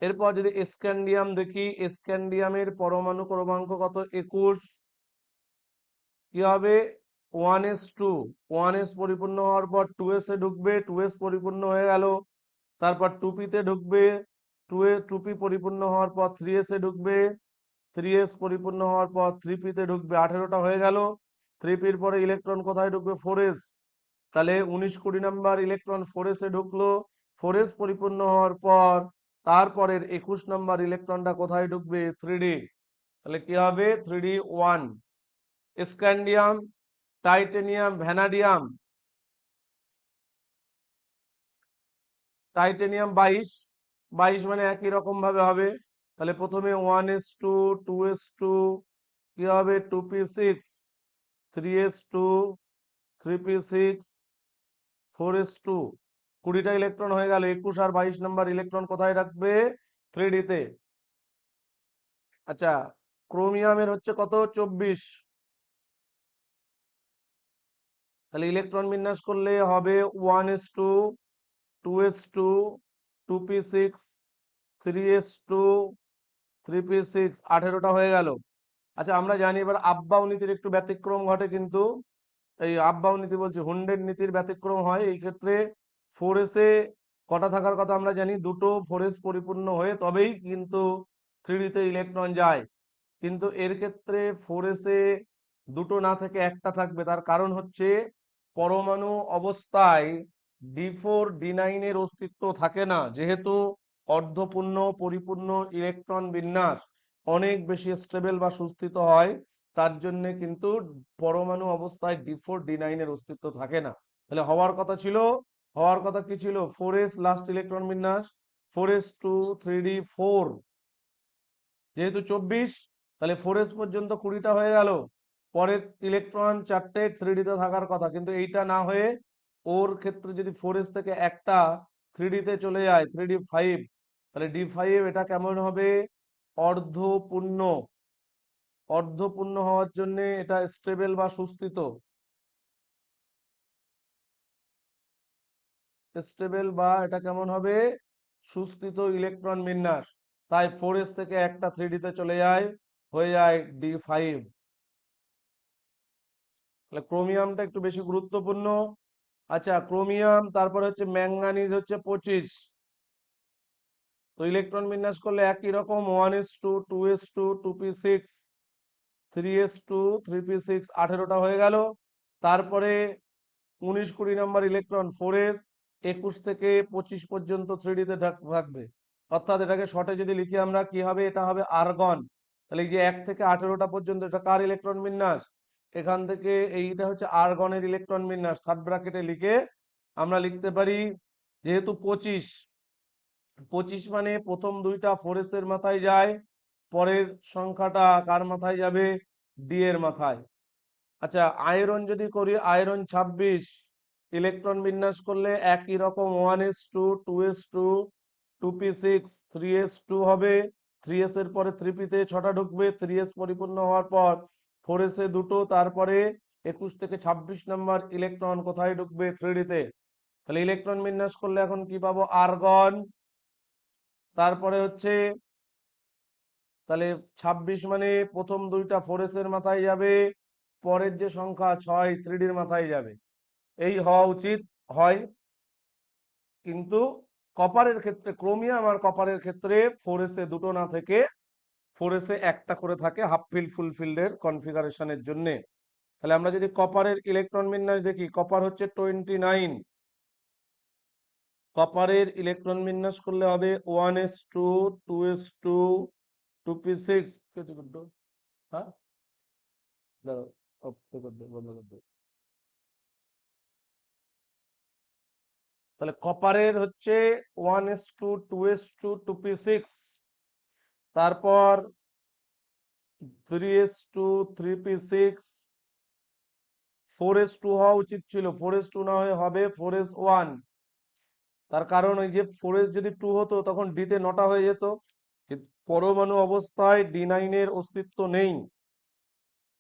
এরপর যদি স্ক্যান্ডিয়াম দেখি, স্ক্যান্ডিয়ামের পরমাণু ক্রমাঙ্ক কত? 21। কি হবে? 1s2। 1s পরিপূর্ণ হওয়ার পর 2s-এ ঢুকবে। 2s পরিপূর্ণ হয়ে গেল। তারপর 2p-তে ঢুকবে। 2p পরিপূর্ণ হওয়ার পর 3s-এ ঢুকবে। 3s পরিপূর্ণ হওয়ার পর 3p-তে ঢুকবে। 18টা হয়ে গেল। 3p-র পরে ইলেকট্রন কোথায় ঢুকবে? 4s। তাহলে 19-20 নাম্বার ইলেকট্রন 4s-এ ঢুকলো। 4s পরিপূর্ণ হওয়ার পর তারপরের 21 নাম্বার ইলেকট্রনটা কোথায় ঢুকবে? 3d। তাহলে কি হবে? 3d1। Scandium, titanium, vanadium. Titanium 22। 22 মানে একই রকম ভাবে হবে। তাহলে প্রথমে 1s2 2s2 কি হবে 2p6 3s2 3p6 4s2 20টা electron হয়ে গেল। 21 আর 22 নাম্বার ইলেকট্রন কোথায় রাখবে 3d তে। আচ্ছা ক্রোমিয়ামের হচ্ছে কত 24। তাহলে ইলেকট্রন বিন্যাস করলে হবে 1s2 2s2 2p6 3s2 3p6 18টা হয়ে গেল। আচ্ছা আমরা জানি এবার আফবাও নীতির একটু ব্যতিক্রম ঘটে, কিন্তু এই আফবাও নীতি বলছি হুন্ডের নীতির ব্যতিক্রম হয়। এই ক্ষেত্রে 4s এ কটা থাকার কথা আমরা জানি, দুটো 4s পরিপূর্ণ হয়ে তবেই কিন্তু 3d তে ইলেকট্রন যায়। কিন্তু এর ক্ষেত্রে 4s এ দুটো না থেকে একটা থাকবে। তার কারণ হচ্ছে পরমাণু অবস্থায় D4 D9 এর অস্তিত্ব থাকে না, যেহেতু অর্ধপূর্ণ পরিপূর্ণ ইলেকট্রন বিন্যাস অনেক বেশি স্টেবল বা সুস্থিত হয়, তার জন্য কিন্তু পরমাণু অবস্থায় D4 D9 এর অস্তিত্ব থাকে না। তাহলে হওয়ার কথা কি ছিল 4s লাস্ট ইলেকট্রন বিন্যাস 4s2 3d4, যেহেতু 24 তাহলে 4s পর্যন্ত 20টা হয়ে গেল। পরের ইলেকট্রন 4টে 3d তে থাকার কথা, কিন্তু এইটা না হয়ে ওর ক্ষেত্রে যদি 4s থেকে একটা 3d তে চলে যায় 3d5, তাহলে d5 এটা কেমন হবে অর্ধপূর্ণ। অর্ধপূর্ণ হওয়ার জন্য এটা স্টেবল বা সুস্থিত, স্টেবল বা এটা কেমন হবে সুস্থিত ইলেকট্রন বিন্যাস। তাই 4s থেকে একটা 3d তে চলে যায়, হয়ে যায় d5। তাহলে ক্রোমিয়ামটা একটু বেশি গুরুত্বপূর্ণ। আচ্ছা ক্রোমিয়াম, তারপর হচ্ছে ম্যাঙ্গানিজ হচ্ছে 25। তো ইলেকট্রন বিন্যাস করলে একই রকম 1s2 2s2 2p6 3s2 3p6 18টা হয়ে গেল। তারপরে 19 20 নাম্বার ইলেকট্রন 4s 21 থেকে 25 পর্যন্ত 3d তে থাকবে। অর্থাৎ এটাকে শর্টে যদি লিখি আমরা কি হবে, এটা হবে আর্গন। তাহলে এই যে 1 থেকে 18টা পর্যন্ত এটা কার ইলেকট্রন বিন্যাস, এখান থেকে এইটা হচ্ছে আর্গনের ইলেকট্রন বিন্যাস। থার্ড ব্র্যাকেটে লিখে আমরা লিখতে পারি, যেহেতু 25 25 মানে প্রথম দুইটা 4s এর মাথায় যায়, পরের সংখ্যাটা কার মাথায় যাবে ডি এর মাথায়। আচ্ছা আয়রন যদি করি, আয়রন 26 ইলেকট্রন বিন্যাস করলে একই রকম 1s2 2s2 2p6 3s2 হবে। 3s এর পরে 3p তে 6টা ঢুকবে, 3s পরিপূর্ণ হওয়ার পর 4s এ দুটো, তারপরে 21 থেকে 26 নাম্বার ইলেকট্রন কোথায় ঢুকবে 3d তে। তাহলে ইলেকট্রন বিন্যাস করলে এখন কি পাবো আর্গন। তারপরে হচ্ছে তাহলে 26 মানে প্রথম দুইটা 4s এর মাথায় যাবে, পরের যে সংখ্যা 6 3d এর মাথায় যাবে। এই হওয়া উচিত হয়, কিন্তু কপারের ক্ষেত্রে ক্রোমিয়াম আর কপারের ক্ষেত্রে 4s এ দুটো না থেকে 4s এ একটা করে থাকে হাফ ফিল্ড ফুল ফিল্ডের কনফিগারেশনের জন্য। তাহলে আমরা যদি কপারের ইলেকট্রন বিন্যাস দেখি, কপার হচ্ছে 29। কপারের ইলেকট্রন বিন্যাস করলে হবে 1s2 2s2 2p6। হ্যাঁ দাঁড়াও, বন্ধ করে দাও। তাহলে কপারের হচ্ছে 1s2 2s2 2p6, তারপর 3s2 3p6 4s2 হওয়া উচিত ছিল, 4s2 না হয়ে হবে 4s1। তার কারণ ওই যে 4s যদি 2 হতো তখন d তে 9টা হয়ে যেত, কিন্তু পরমাণু অবস্থায় d9 এর অস্তিত্ব নেই,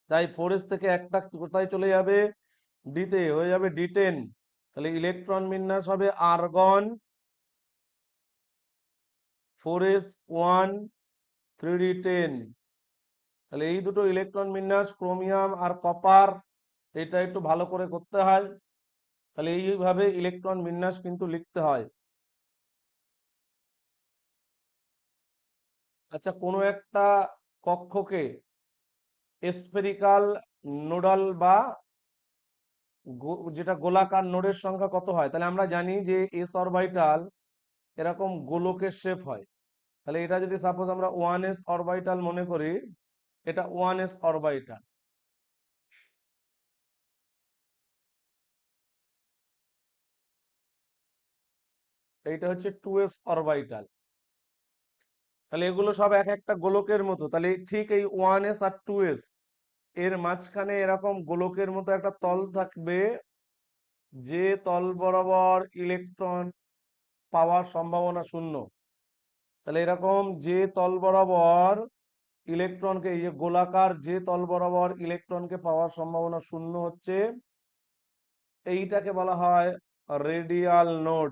তাই 4s থেকে একটা কোথায় চলে যাবে d তে, হয়ে যাবে d10। তাহলে ইলেকট্রন বিন্যাস হবে আর্গন 4s1 3d10। তাহলে এই দুটো ইলেকট্রন বিন্যাস ক্রোমিয়াম আর কপার, এটা একটু ভালো করে করতে হয়। তাহলে এইভাবে ইলেকট্রন বিন্যাস কিন্তু লিখতে হয়। আচ্ছা কোনো একটা কক্ষকে স্ফেরিক্যাল নোডাল বা যেটা গোলাকার নোডের সংখ্যা কত হয়, তাহলে আমরা জানি যে এস অরবিটাল এরকম গোলকের শেপ হয়। তাহলে এটা যদি সাপোজ আমরা 1s অরবিটাল মনে করি, এটা 1s অরবিটাল, এইটা হচ্ছে 2s অরবিটাল। তাহলে এগুলো সব এক একটা গোলকের মতো। তাহলে ঠিক এই 1s আর 2s এর মাঝখানে এরকম গোলকের মতো একটা তল থাকবে, যে তল বরাবর ইলেকট্রন পাওয়ার সম্ভাবনা শূন্য। তাহলে এরকম যে তল বরাবর ইলেকট্রনকে, এই যে গোলাকার যে তল বরাবর ইলেকট্রনকে পাওয়ার সম্ভাবনা শূন্য হচ্ছে, এইটাকে বলা হয় রেডিয়াল নোড।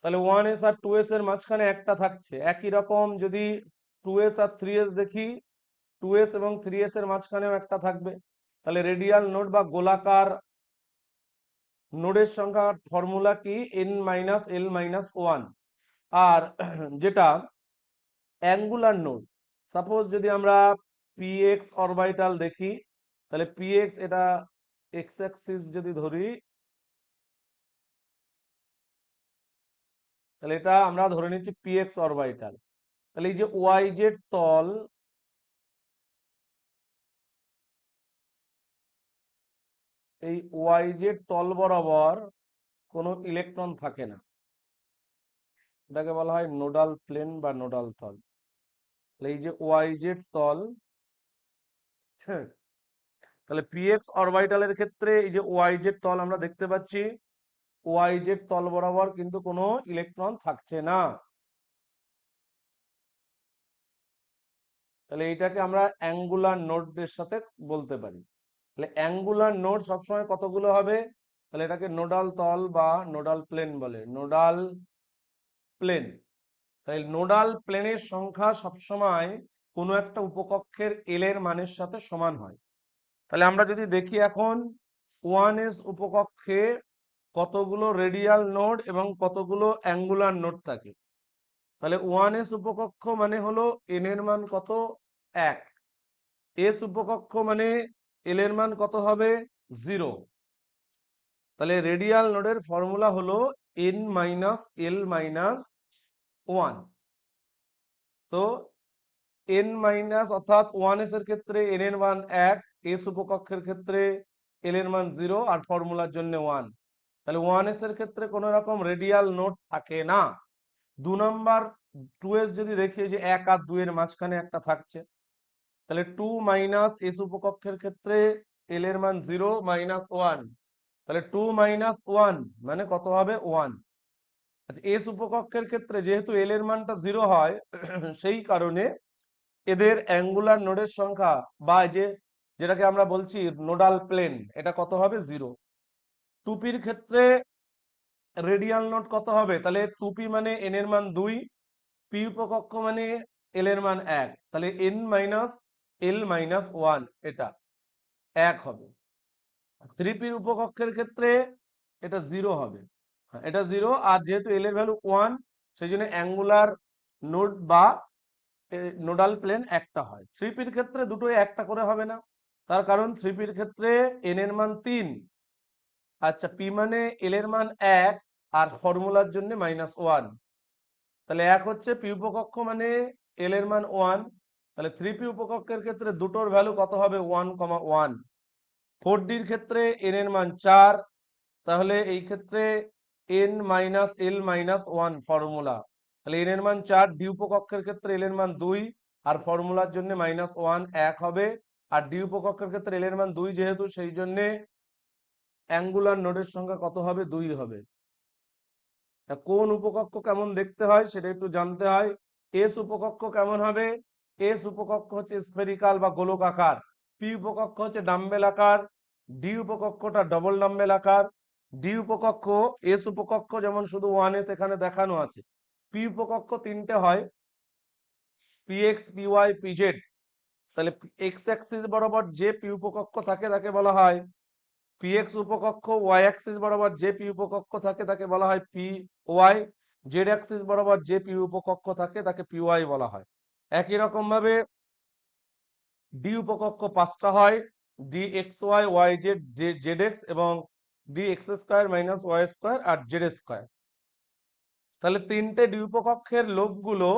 তাহলে 1s আর 2s এর মাঝখানে একটা থাকছে। একই রকম যদি 2s আর 3s দেখি, 2s এবং 3s এর মাঝখানেও একটা থাকবে। তাহলে রেডিয়াল নোড বা গোলাকার নোডের সংখ্যা ফর্মুলা কি, n-l-1। আর যেটা অ্যাঙ্গুলার নোড, সাপোজ যদি আমরা px অরবিটাল দেখি, তাহলে px এটা এক্স অ্যাক্সিস যদি ধরি, তাহলে এটা আমরা ধরে নিচ্ছি px অরবিটাল। তাহলে এই যে yz তল, এই yz তল বরাবর কোনো ইলেকট্রন থাকে না, এটাকে বলা হয় নোডাল প্লেন বা নোডাল তল। তাহলে এই যে yz তল, হ্যাঁ, তাহলে px অরবিটালের ক্ষেত্রে এই যে yz তল আমরা দেখতে পাচ্ছি, yz তল বরাবর কিন্তু কোনো ইলেকট্রন থাকছে না। তাহলে এইটাকে আমরা অ্যাঙ্গুলার নোডের সাথে বলতে পারি। তাহলে অ্যাঙ্গুলার নোড সবসময় কতগুলো হবে, তাহলে এটাকে নোডাল তল বা নোডাল প্লেন বলে, নোডাল প্লেন। তাই নোডাল প্লেনের সংখ্যা সবসময় কোনো একটা উপকক্ষের এল এর মানের সাথে সমান হয়। তাহলে আমরা যদি দেখি এখন 1s উপকক্ষে কতগুলো রেডিয়াল নোড এবং কতগুলো অ্যাঙ্গুলার নোড থাকে। তাহলে 1s উপকক্ষ মানে হলো n এর মান কত, 1। এস উপকক্ষ মানে এল এর মান কত হবে, 0। তাহলে রেডিয়াল নোডের ফর্মুলা হলো n-l-1। তো n- অর্থাৎ 1s এর ক্ষেত্রে n এর মান 1, এস উপকক্ষের ক্ষেত্রে l এর মান 0 আর ফর্মুলার জন্য 1। তাহলে 1s এর ক্ষেত্রে কোনো রকম রেডিয়াল নোড থাকে না। 2 নাম্বার 2s যদি দেখি যে 1 আর 2 এর মাঝখানে একটা থাকছে, তাহলে 2 - এস উপকক্ষের ক্ষেত্রে l এর মান 0 - 1, তাহলে 2 - 1 মানে কত হবে, 1। আচ্ছা, এস উপকক্ষের ক্ষেত্রে যেহেতু l এর মানটা 0 হয় সেই কারণে এদের অ্যাঙ্গুলার নোডের সংখ্যা বা যেটাকে আমরা বলছি নোডাল প্লেন, এটা কত হবে, 0। 2p-র ক্ষেত্রে রেডিয়াল নোড কত হবে, তাহলে 2p মানে n এর মান 2, p উপকক্ষ মানে l এর মান 1, তাহলে n-l-1 এটা 1 হবে। 3p-র উপকক্ষের ক্ষেত্রে এটা 0 হবে, হ্যাঁ এটা 0। আর যেহেতু l এর ভ্যালু 1, সেই জন্য অ্যাঙ্গুলার নোড বা নোডাল প্লেন একটা হয়। 3p-র ক্ষেত্রে দুটোই একটা করে হবে না, তার কারণ 3p-র ক্ষেত্রে n এর মান 3, আচ্ছা p মানে l এর মান 1 আর ফর্মুলার জন্য -1, তাহলে 1 হচ্ছে p উপকক্ষ মানে l এর মান 1, তাহলে 3p উপকক্ষের ক্ষেত্রে দুটোর ভ্যালু কত হবে, 1,1। 4d-র ক্ষেত্রে n এর মান 4, তাহলে এই ক্ষেত্রে n-l-1 ফর্মুলা, তাহলে n এর মান 4, ডি উপকক্ষের ক্ষেত্রে l এর মান 2 আর ফর্মুলার জন্য -1 1 হবে। আর ডি উপকক্ষের ক্ষেত্রে l এর মান 2 যেহেতু, সেই জন্য অ্যাঙ্গুলার নোডের সংখ্যা কত হবে, 2 হবে। কোন উপকক্ষ কেমন দেখতে হয় সেটা একটু জানতে হয়। এস উপকক্ষ কেমন হবে, এস উপকক্ষ হচ্ছে স্ফেরিক্যাল বা গোলকাকার, পি উপকক্ষ হচ্ছে ডাম্বেল আকার, ডি উপকক্ষটা ডবল ডাম্বেল আকার। ডি উপকক্ষ, এস উপকক্ষ যেমন শুধু 1s এখানে দেখানো আছে, পি উপকক্ষ তিনটে হয়, পিএক্স পিওয়াই পিজেড। তাহলে এক্স অ্যাক্সিস বরাবর যে পি উপকক্ষ থাকে তাকে বলা হয় পিএক্স উপকক্ষ, ওয়াই অ্যাক্সিস বরাবর যে পি উপকক্ষ থাকে তাকে বলা হয় পি ওয়াই, জেড অ্যাক্সিস বরাবর যে পি উপকক্ষ থাকে তাকে পি ওয়াই বলা হয়। একই রকম ভাবে ডি উপকক্ষ 5টা হয়, D X Y, Y Z, Z X এবং D X square minus Y square আর জেড স্কোয়ার। তাহলে তিনটে ডি উপকক্ষের লোবগুলো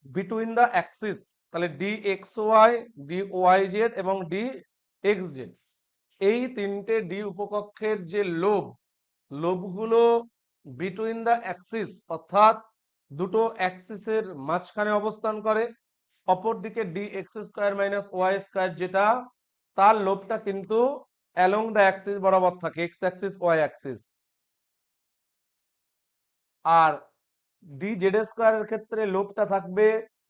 বিটুইন দা অ্যাক্সিস, তাহলে D X Y, D Y Z এবং ডি এক্স জেড, এই তিনটে ডি উপকক্ষের যে লোব লোবগুলো বিটুইন দ্য অ্যাক্সিস অর্থাৎ দুটো অ্যাক্সিসের মাঝখানে অবস্থান করে, অপরদিকে D X square minus Y square যেটা, তার লোবটা কিন্তু অ্যালং দ্য অ্যাক্সিস বরাবর থাকে, এক্স অ্যাক্সিস ওয়াই অ্যাক্সিস। আর ডি জেড স্কোয়ারের ক্ষেত্রে লোবটা থাকবে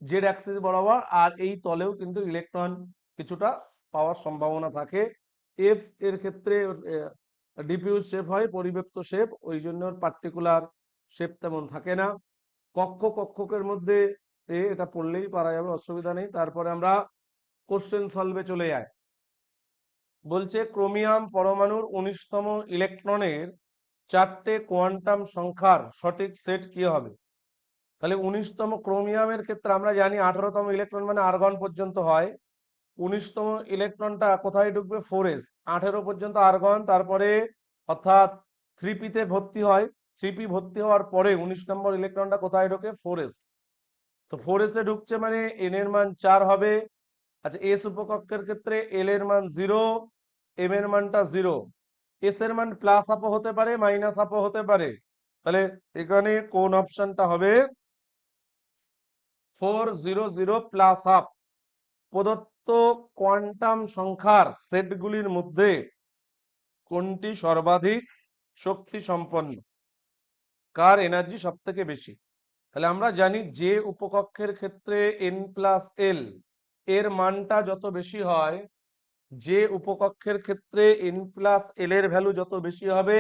জেড অ্যাক্সিস বরাবর, আর এই তলেও কিন্তু ইলেকট্রন কিছুটা পাওয়ার সম্ভাবনা থাকে। এফ এর ক্ষেত্রে ডিফিউজ শেপ হয়, পরিব্যাপ্ত শেপ, ওই জন্য পার্টিকুলার শেপ তেমন থাকে না। কক্ষকের মধ্যে এটা পড়লেই পারা যাবে, অসুবিধা নেই। তারপরে আমরা কোশ্চেন সলভে চলে যাই। বলছে ক্রোমিয়াম পরমাণুর 19তম ইলেকট্রনের 4টে কোয়ান্টাম সংখ্যার সঠিক সেট কি হবে? তাহলে 19তম ক্রোমিয়ামের ক্ষেত্রে আমরা জানি 18তম ইলেকট্রন মানে আর্গন পর্যন্ত হয়। 19তম ইলেকট্রনটা কোথায় ঢুকবে? 4s। 18 পর্যন্ত আর্গন, তারপরে অর্থাৎ 3p তে ভর্তি হয়। 3p ভর্তি হওয়ার পরে 19 নম্বর ইলেকট্রনটা কোথায় ঢোকে? 4s। তো 4s এ ঢুকছে মানে n এর মান 4 হবে। আচ্ছা, এস উপকক্ষের ক্ষেত্রে এল এর মান 0, এম এর মানটা 0। এস এর মান প্লাস আপও হতে পারে, মাইনাস আপও হতে পারে। তাহলে এখানে কোন অপশনটা হবে? 400 প্লাস হাফ। প্রদত্ত কোয়ান্টাম সংখ্যার সেটগুলির মধ্যে কোনটি সর্বাধিক শক্তি সম্পন্ন? কার এনার্জি সব থেকে বেশি? তাহলে আমরা জানি যে উপকক্ষের ক্ষেত্রে n প্লাস এল এর মানটা যত বেশি হয়, যে উপকক্ষের ক্ষেত্রে n প্লাস এল এর ভ্যালু যত বেশি হবে,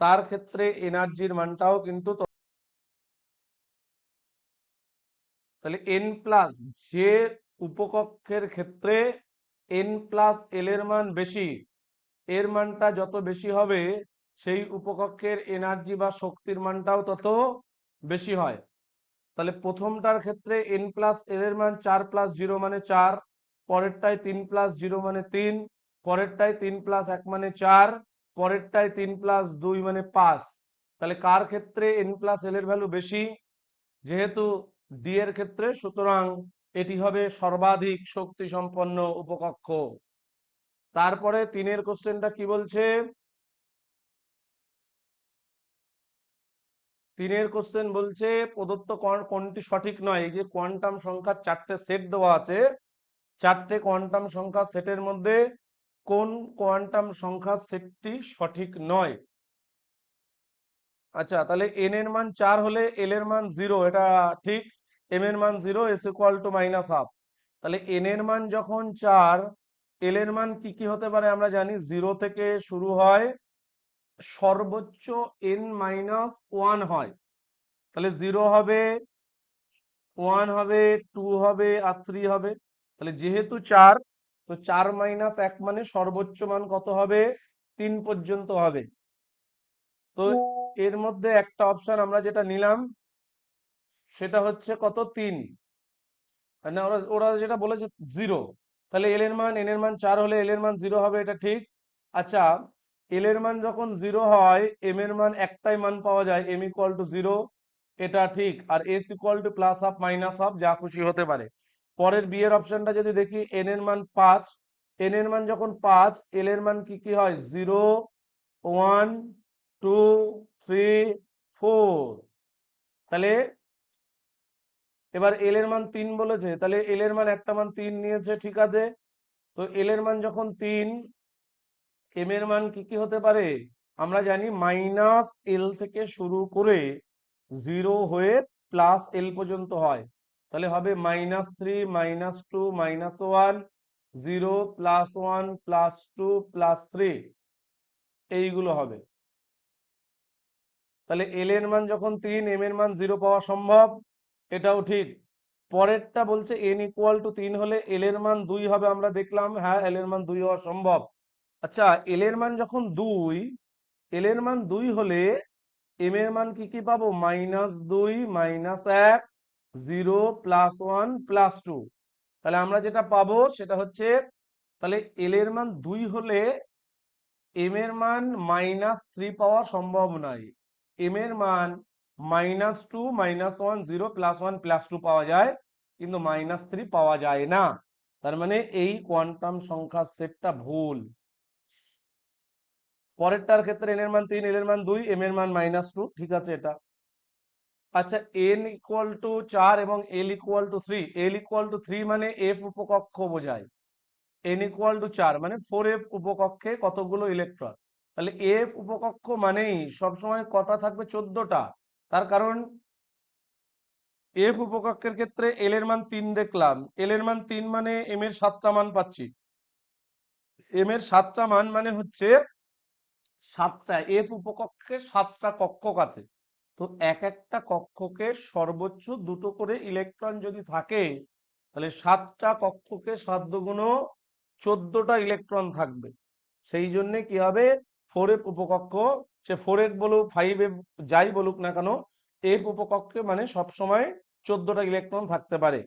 তার ক্ষেত্রে এনার্জির মানটাও কিন্তু তাহলে n প্লাস, যে উপকক্ষের ক্ষেত্রে n প্লাস এল এর মান বেশি, এর মানটা যত বেশি হবে, সেই উপকক্ষের এনার্জি বা শক্তির মানটাও তত বেশি হয়। তাহলে প্রথমটার ক্ষেত্রে n প্লাস এল এর মান 4 প্লাস 0 মানে 4, পরেরটায় 3 প্লাস 0 মানে 3, পরেরটায় 3 প্লাস 1 মানে 4, পরেরটায় 3 প্লাস 2 মানে 5। তাহলে কার ক্ষেত্রে n প্লাস এল এর ভ্যালু বেশি? যেহেতু ডি এর ক্ষেত্রে, সুতরাং এটি হবে সর্বাধিক শক্তি সম্পন্ন উপকক্ষ। তারপরে 3-এর কোশ্চেনটা কি বলছে? 3-এর কোশ্চেন বলছে প্রদত্ত কোনটি সঠিক নয়। এই যে কোয়ান্টাম সংখ্যার 4টে সেট দেওয়া আছে, 4টে কোয়ান্টাম সংখ্যার সেটের মধ্যে কোন কোয়ান্টাম সংখ্যার সেটটি সঠিক নয়? আচ্ছা, তাহলে n এর মান 4 হলে l এর মান 0, এটা ঠিক। m এর মান 0, s equal to minus half. তাহলে n এর মান যখন 4, l এর মান কি কি হতে পারে? আমরা জানি 0 থেকে শুরু হয়, সর্বোচ্চ n মাইনাস 1 হয়। তাহলে 0 হবে, 1 হবে, 2 হবে, আর 3 হবে। তাহলে যেহেতু 4, তো 4 মাইনাস 1 মানে সর্বোচ্চ মান কত হবে? 3 পর্যন্ত হবে। তো এর মধ্যে একটা অপশন আমরা যেটা নিলাম সেটা হচ্ছে কত? 3। না, ওরা ওরা যেটা বলেছে 0। তাহলে এল এর মান, n এর মান 4 হলে এল এর মান 0 হবে, এটা ঠিক। আচ্ছা, এল এর মান যখন 0 হয়, এম এর মান একটাই মান পাওয়া যায়, m ইকুয়াল টু 0, এটা ঠিক। আর s equal to plus half minus half, যা খুশি হতে পারে। পরের বি এর অপশনটা যদি দেখি, n এর মান 5, n এর মান যখন 5, এল এর মান কি কি হয়? 0, 1, 2, 3, 4। তাহলে এবার এল এর মান 3 বলেছে, তাহলে এল এর মান একটা মান 3 নিয়েছে, ঠিক আছে। তো এল এর মান যখন 3, এম এর মান কি কি হতে পারে? আমরা জানি মাইনাস এল থেকে শুরু করে 0 হয়ে প্লাস এল পর্যন্ত হয়। তাহলে হবে -3, -2, -1, 0, +1, +2, +3, এইগুলো হবে। তাহলে এল এর মান যখন 3, এম এর মান 0 পাওয়া সম্ভব, এটাও ঠিক। পরেরটা বলছে n ইকুয়াল টু 3 হলে এল এর মান 2 হবে, আমরা দেখলাম, হ্যাঁ, এল এর মান 2 হওয়া সম্ভব। আচ্ছা, এল এর মান যখন 2, এল এর মান 2 হলে এম এর মান কি কি পাবো? -2, -1, 0, +1, +2। তাহলে আমরা যেটা পাবো সেটা হচ্ছে, তাহলে এল এর মান 2 হলে এম এর মান -3 পাওয়া সম্ভব নয়। এম এর মান -2, -1, 0, +1, +2 পাওয়া যায়, কিন্তু -3 পাওয়া যায় না। তার মানে এই কোয়ান্টাম সংখ্যার সেটটা ভুল। পরেরটার ক্ষেত্রে n এর মান 3, l এর মান 2, m এর মান -2, ঠিক আছে এটা। আচ্ছা, n ইকুয়াল টু 4 এবং l equal to 3, l equal to 3 মানে f উপকক্ষ বোঝায়, n ইকুয়াল টু 4 মানে 4f উপকক্ষে কতগুলো ইলেকট্রন। তাহলে f উপকক্ষ মানেই সবসময় কটা থাকবে? 14টা। তার কারণ f উপকক্ষের ক্ষেত্রে l এর মান 3 দেখলাম, l এর মান 3 মানে m এর 7টা মান পাচ্ছি, m এর 7টা মান মানে হচ্ছে 7টা, f উপকক্ষে 7টা কক্ষক আছে। তো এক একটা কক্ষকে সর্বোচ্চ 2টো করে ইলেকট্রন যদি থাকে, তাহলে 7টা কক্ষকে 7 দুগুণ 14টা ইলেকট্রন থাকবে। সেই জন্য কি হবে, 4f উপকক্ষ, সে 4f বলুক 5f যাই বলুক না কেন, f উপকক্ষে মানে সবসময় 14টা ইলেকট্রন থাকতে পারে।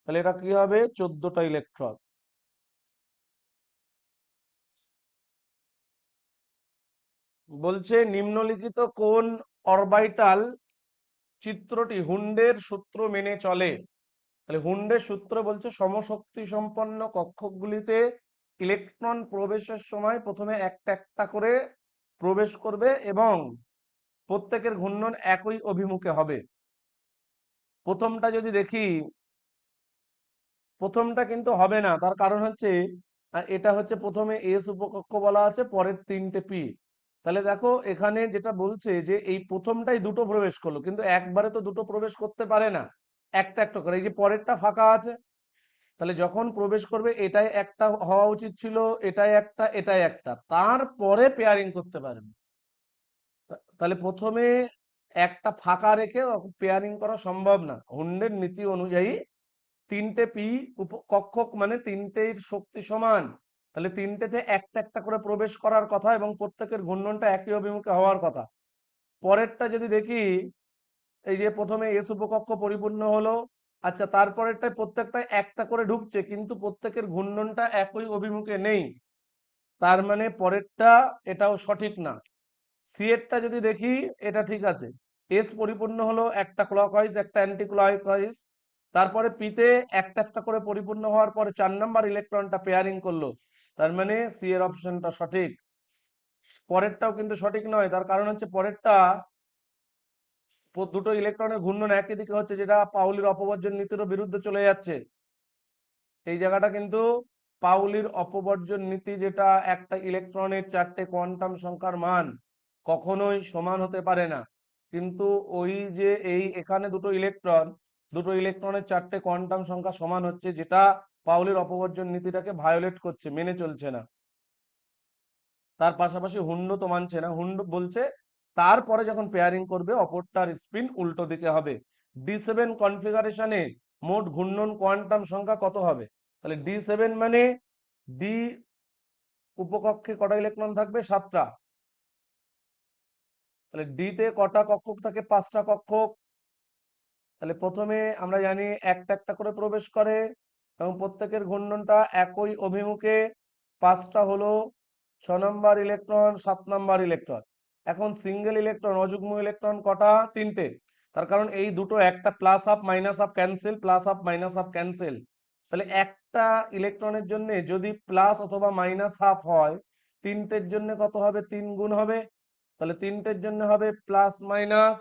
তাহলে এটা কি হবে? 14টা ইলেকট্রন। বলছে নিম্নলিখিত কোন অরবিটাল চিত্রটি হুন্ডের সূত্র মেনে চলে? তাহলে হুন্ডের সূত্র বলছে সমশক্তি সম্পন্ন কক্ষকগুলিতে ইলেকট্রন প্রবেশের সময় প্রথমে একটা একটা করে প্রবেশ করবে এবং প্রত্যেকের ঘূর্ণন একই অভিমুখে হবে। প্রথমটা যদি দেখি, প্রথমটা কিন্তু হবে না, তার কারণ হচ্ছে এটা হচ্ছে প্রথমে এস উপকক্ষ বলা আছে, পরের 3টে পি। তাহলে দেখো এখানে যেটা বলছে যে এই প্রথমটাই দুটো প্রবেশ করলো, কিন্তু একবারে তো দুটো প্রবেশ করতে পারে না, একটা একটা করে। এই যে পরেরটা ফাঁকা আছে, তাহলে যখন প্রবেশ করবে এটাই একটা হওয়া উচিত ছিল, এটাই একটা, এটাই একটা, তারপরে পেয়ারিং করতে পারবে। তাহলে প্রথমে একটা ফাঁকা রেখে পেয়ারিং করা সম্ভব না। হুন্ডের নীতি অনুযায়ী 3টে পি কক্ষক মানে 3টের শক্তি সমান, তাহলে 3টেতে একটা একটা করে প্রবেশ করার কথা এবং প্রত্যেকের ঘূর্ণনটা একই অভিমুখে হওয়ার কথা। পরেরটা যদি দেখি, এই যে প্রথমে এস উপকক্ষ পরিপূর্ণ হলো, আচ্ছা তারপরেরটা প্রত্যেকটা একটা করে ঢুকছে কিন্তু প্রত্যেকের ঘূর্ণনটা একই অভিমুখে নেই, তার মানে পরেরটা এটাও সঠিক না। সি এরটা যদি দেখি, এটা ঠিক আছে, এস পরিপূর্ণ হলো, একটা ক্লকওয়াইজ একটা অ্যান্টি ক্লকওয়াইজ, তারপরে পিতে একটা একটা করে পরিপূর্ণ হওয়ার পরে 4 নাম্বার ইলেকট্রনটা পেয়ারিং করলো, তার মানে সি এর অপশনটা সঠিক। পরেরটাও কিন্তু সঠিক নয়, তার কারণ হচ্ছে পরেরটা দুটো ইলেকট্রনের ঘূর্ণন একই দিকে হচ্ছে, যেটা পাউলির অপবর্জন নীতিরও বিরুদ্ধে চলে যাচ্ছে। এই জায়গাটা কিন্তু পাউলির অপবর্জন নীতি, যেটা একটা ইলেকট্রনের 4টে কোয়ান্টাম সংখ্যার মান কখনোই সমান হতে পারে না, কিন্তু ওই যে এই এখানে দুটো ইলেকট্রনের 4টে কোয়ান্টাম সংখ্যা সমান হচ্ছে, যেটা পাউলির অপবর্জন নীতিটাকে ভায়োলেট করছে, মেনে চলছে না। তার পাশাপাশি হুন্ড তো মানছে না, হুন্ড বলছে তারপরে যখন পেয়ারিং করবে অপরটার স্পিন উল্টো দিকে হবে। D7 কনফিগারেশনে মোট ঘূর্ণন কোয়ান্টাম সংখ্যা কত হবে? তাহলে D7 মানে ডি উপকক্ষে কটা ইলেকট্রন থাকবে? 7টা। তাহলে ডি তে কটা কক্ষক থাকে? 5টা কক্ষক। তাহলে প্রথমে আমরা জানি একটা একটা করে প্রবেশ করে এবং প্রত্যেকের ঘূর্ণনটা একই অভিমুখে, 5টা হলো 6 নম্বর ইলেকট্রন, 7 নম্বর ইলেকট্রন। এখন সিঙ্গেল ইলেকট্রন অযুগ্ম ইলেকট্রন কটা? 3টে। তার কারণ এই দুটো একটা plus half minus half cancel, plus half minus half cancel. তাহলে একটা ইলেকট্রনের জন্য যদি প্লাস অথবা মাইনাস হাফ হয়, 3টের জন্য কত হবে? 3 গুণ হবে। তাহলে 3টের জন্য হবে প্লাস মাইনাস,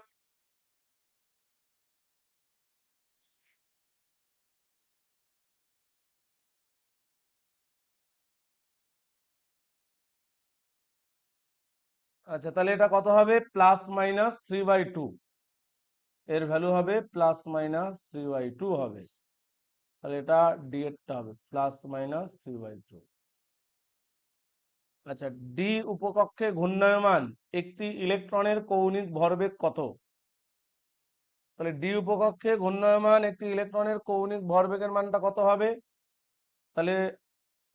আচ্ছা তাহলে এটা কত হবে? +-3/2, এর ভ্যালু হবে +-3/2 হবে। তাহলে এটা ডি এরটা হবে +-3/2। আচ্ছা, ডি উপকক্ষে ঘূর্ণায়মান একটি ইলেকট্রনের কৌণিক ভরবেগ কত? তাহলে ডি উপকক্ষে ঘূর্ণায়মান একটি ইলেকট্রনের কৌণিক ভরবেগের মানটা কত হবে? তাহলে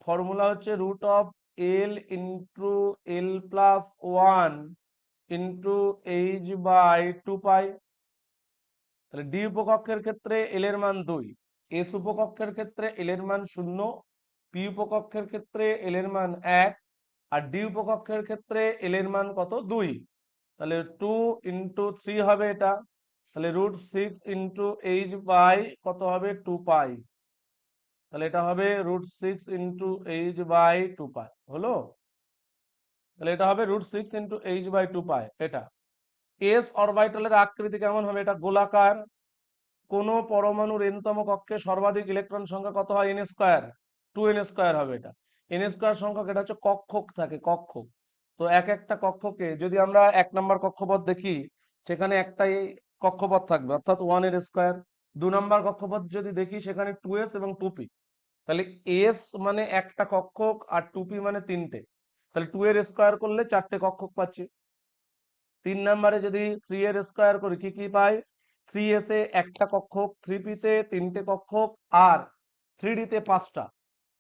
ফর্মুলা হচ্ছে √L × L+1 × H/2π। তাহলে ডি উপকক্ষের ক্ষেত্রে এল এর মান 2, এস উপকক্ষের ক্ষেত্রে এল এর মান 0, পি উপকক্ষের ক্ষেত্রে এল এর মান 1, আর ডি উপকক্ষের ক্ষেত্রে এল এর মান কত? 2। তাহলে 2 × 3 হবে এটা, তাহলে √6 × H/ কত হবে? 2π। তাহলে এটা হবে √6 × H/2π হলো। তাহলে এটা হবে √6 × h/2π। এটা s অরবিটালের আকৃতি কেমন হবে? এটা গোলাকার। কোন পরমাণুর n-তম কক্ষে সর্বাধিক ইলেকট্রন সংখ্যা কত হয়? n স্কয়ার, 2n স্কয়ার হবে এটা। n স্কয়ার সংখ্যক, এটা হচ্ছে কক্ষক থাকে, কক্ষক। তো এক একটা কক্ষকে যদি আমরা 1 নম্বর কক্ষপথ দেখি, সেখানে একটাই কক্ষপথ থাকবে, অর্থাৎ 1 এর স্কয়ার। 2 নম্বর কক্ষপথ যদি দেখি, সেখানে 2s এবং 2p। তাহলে s মানে একটা কক্ষক আর 2p মানে তিনটে। তাহলে 2 এর স্কয়ার করলে 4টে কক্ষক পাচ্ছি। 3 নম্বরে যদি 3 এর স্কয়ার করি, কি কি পাই? 3s এ একটা কক্ষক, 3p তে তিনটে কক্ষক, আর 3d তে 5টা।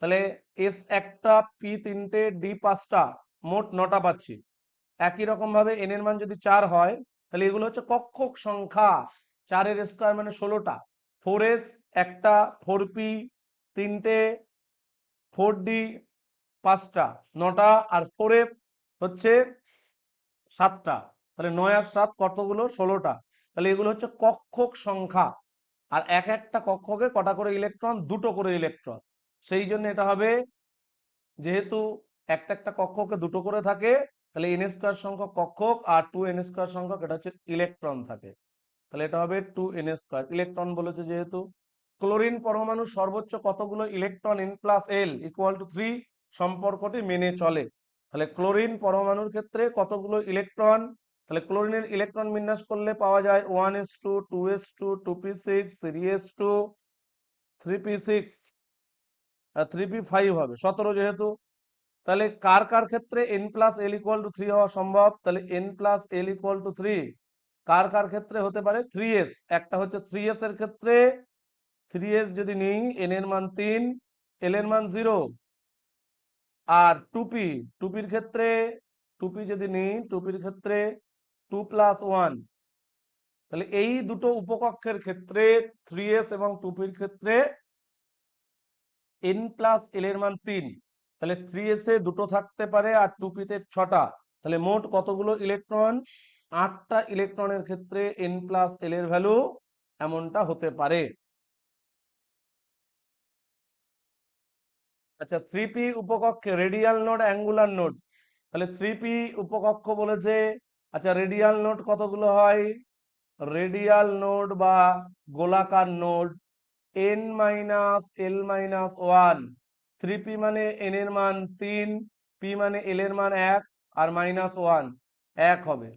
তাহলে s একটা, p তিনটে, d 5টা, মোট 9টা পাচ্ছি। একই রকম ভাবে n এর মান যদি 4 হয়, তাহলে এগুলো হচ্ছে কক্ষক সংখ্যা। 4 এর স্কয়ার মানে 16টা। 4s একটা, 4p তিনটে, 4d 5টা, 9টা, আর 4f হচ্ছে 7টা। তাহলে 9 আর 7 কতগুলো? 16টা। তাহলে এগুলো হচ্ছে কক্ষক সংখ্যা। আর এক একটা কক্ষকে কটা করে ইলেকট্রন? দুটো করে ইলেকট্রন। সেই জন্য এটা হবে, যেহেতু একটা একটা কক্ষকে দুটো করে থাকে, তাহলে n স্কয়ার সংখ্যক কক্ষক আর 2n স্কয়ার সংখ্যক এটা হচ্ছে ইলেকট্রন থাকে। তাহলে এটা হবে 2n স্কয়ার। ইলেকট্রন বলেছে যেহেতু। ক্লোরিন পরমাণু সর্বোচ্চ কতগুলো ইলেকট্রন n+l = 3 সম্পর্কটি মেনে চলে? তাহলে ক্লোরিন পরমাণুর ক্ষেত্রে কতগুলো ইলেকট্রন? তাহলে ক্লোরিনের ইলেকট্রন বিন্যাস করলে পাওয়া যায় 1s2, 2s2, 2p6, 3s2, 3p6 আর 3p5 হবে, 17 যেহেতু। তাহলে কার কার ক্ষেত্রে n+l = 3 হওয়া সম্ভব? তাহলে n+l = 3 কার কার ক্ষেত্রে হতে পারে? 3s। একটা হচ্ছে 3s এর ক্ষেত্রে, 3s যদি নিই, n এর মান 3, l এর মান 0। আর 2p, 2pর ক্ষেত্রে, 2p যদি নিই, 2pর ক্ষেত্রে 2 + 1। তাহলে এই দুটো উপকক্ষের ক্ষেত্রে, 3s এবং 2pর ক্ষেত্রে n+l এর মান 3। তাহলে 3s এ দুটো থাকতে পারে আর 2p তে 6টা। তাহলে মোট কতগুলো ইলেকট্রন? 8টা ইলেকট্রনের ক্ষেত্রে n+l এর ভ্যালু এমনটা হতে পারে। আচ্ছা, 3p উপকক্ষে রেডিয়াল নোড, অ্যাঙ্গুলার নোড। তাহলে 3p উপকক্ষ বলেছে। আচ্ছা, রেডিয়াল নোড কতগুলো হয়? রেডিয়াল নোড বা গোলাকার নোড n-l-1। 3p মানে n এর মান 3, p মানে l এর মান 1, আর -1 1 হবে।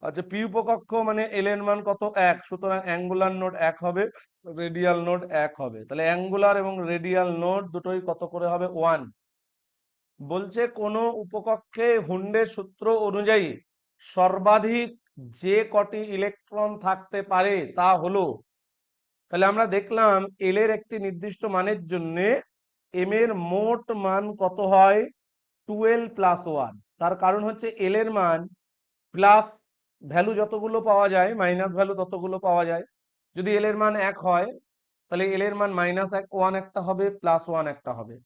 আচ্ছা, p উপকক্ষ মানে l এর মান কত? 1। সুতরাং অ্যাঙ্গুলার নোড 1 হবে, রেডিয়াল নোড 1 হবে। তাহলে অ্যাঙ্গুলার এবং রেডিয়াল নোড দুটোই কত করে হবে? 1। বলছে কোন উপকক্ষে হুন্ডের সূত্র অনুযায়ী সর্বাধিক যে কটি ইলেকট্রন থাকতে পারে তা হলো। তাহলে আমরা দেখলাম এল এর একটি নির্দিষ্ট মানের জন্য এম এর মোট মান কত হয়? 12 + 1। তার কারণ হচ্ছে এল এর মান প্লাস ভ্যালু যতগুলো পাওয়া যায়, মাইনাস ভ্যালু ততগুলো পাওয়া যায়। যদি এল এর মান 1 হয়, তাহলে এল এর মান -1 একটা হবে, +1 একটা হবে।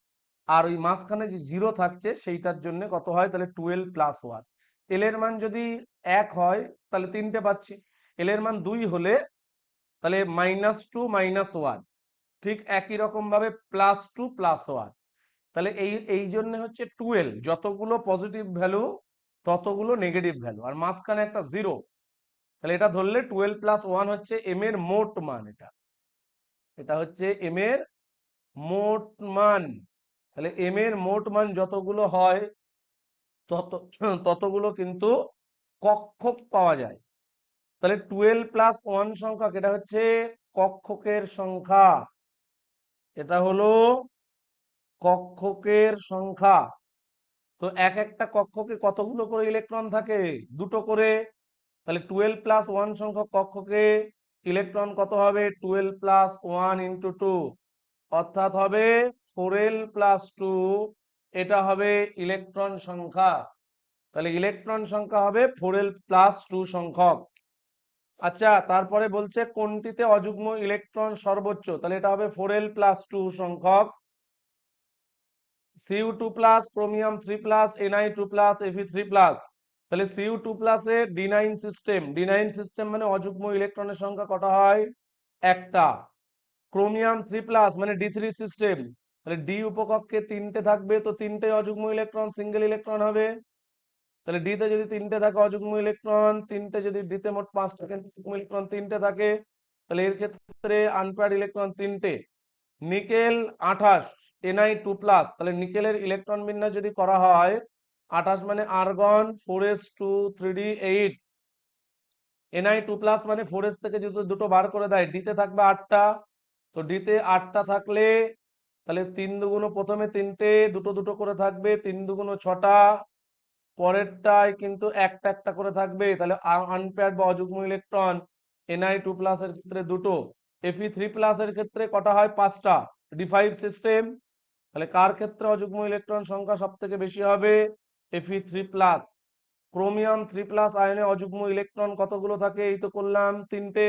আর ওই মাঝখানে যে 0 থাকছে সেইটার জন্য কত হয়? তাহলে 12 + 1। এল এর মান যদি 1 হয়, তাহলে তিনটে পাচ্ছি। এল এর মান 2 হলে তাহলে -2 -1। ঠিক একই রকম ভাবে +2 + 1। তাহলে এই জন্য হচ্ছে 12, যতগুলো পজিটিভ ভ্যালু ততগুলো নেগেটিভ ভ্যালু, আর মাঝখানে একটা 0। তাহলে এটা ধরলে 12 + 1 হচ্ছে এম এর মোট মান। এটা হচ্ছে এম এর মোট মান। তাহলে এম এর মোট মান যতগুলো হয় ততগুলো কিন্তু কক্ষক পাওয়া যায়। তাহলে 12 + 1 সংখ্যা, এটা হচ্ছে কক্ষকের সংখ্যা। এটা হলো কক্ষকের সংখ্যা। তো এক একটা কক্ষকে কতগুলো করে ইলেকট্রন থাকে? দুটো করে। তাহলে 12 + 1 সংখ্যক কক্ষকে ইলেকট্রন কত হবে? 12 + 1 × 2, অর্থাৎ হবে 4l + 2। এটা হবে ইলেকট্রন সংখ্যা। তাহলে ইলেকট্রন সংখ্যা হবে 4l + 2 সংখ্যক। আচ্ছা, তারপরে বলছে কোনটিতে অযুগ্ম ইলেকট্রন সর্বোচ্চ? তাহলে এটা হবে 4l + 2 সংখ্যক। Cu2+, chromium 3+, Ni2+, Fe3+। তাহলে Cu2+ এর D9 সিস্টেম। D9 সিস্টেম মানে অযুগ্ম ইলেকট্রনের সংখ্যা কটা হয়? একটা। ক্রোমিয়াম 3+ মানে D3 সিস্টেম। তাহলে ডি উপকক্ষে তিনটে থাকবে, তো তিনটে অযুগ্ম ইলেকট্রন, সিঙ্গেল ইলেকট্রন হবে। তাহলে ডিতে যদি তিনটে থাকে অযুগ্ম ইলেকট্রন, তিনটে যদি ডিতে মোট পাঁচটা যুগ্ম ইলেকট্রন তিনটে থাকে, তাহলে এর ক্ষেত্রে আনপেয়ার্ড ইলেকট্রন তিনটে। নিকেল 28, Ni2+, তাহলে নিকেলের ইলেকট্রন বিন্যাস যদি করা হয় 28 মানে আর্গন 4s2 3d8, Ni2+ মানে 4s থেকে যদি দুটো বার করে দেয়, ডিতে থাকবে 8টা। তো ডিতে 8টা থাকলে তাহলে 3 দুগুণ প্রথমে তিনটে, দুটো দুটো করে থাকবে, 3 দুগুণ 6টা, পরেরটায় কিন্তু একটা একটা করে থাকবে। তাহলে আনপেয়ার্ড বা অযুগ্ম ইলেকট্রন Ni2+ এর ক্ষেত্রে দুটো, Fe3+ এর ক্ষেত্রে কটা হয়? 5টা। D5 system. তাহলে কার ক্ষেত্রে অযুগ্ম ইলেকট্রন সংখ্যা সব থেকে বেশি হবে? Fe3+। ক্রোমিয়াম 3+ আয়নে অযুগ্ম ইলেকট্রন কতগুলো থাকে? এই তো করলাম, তিনটে।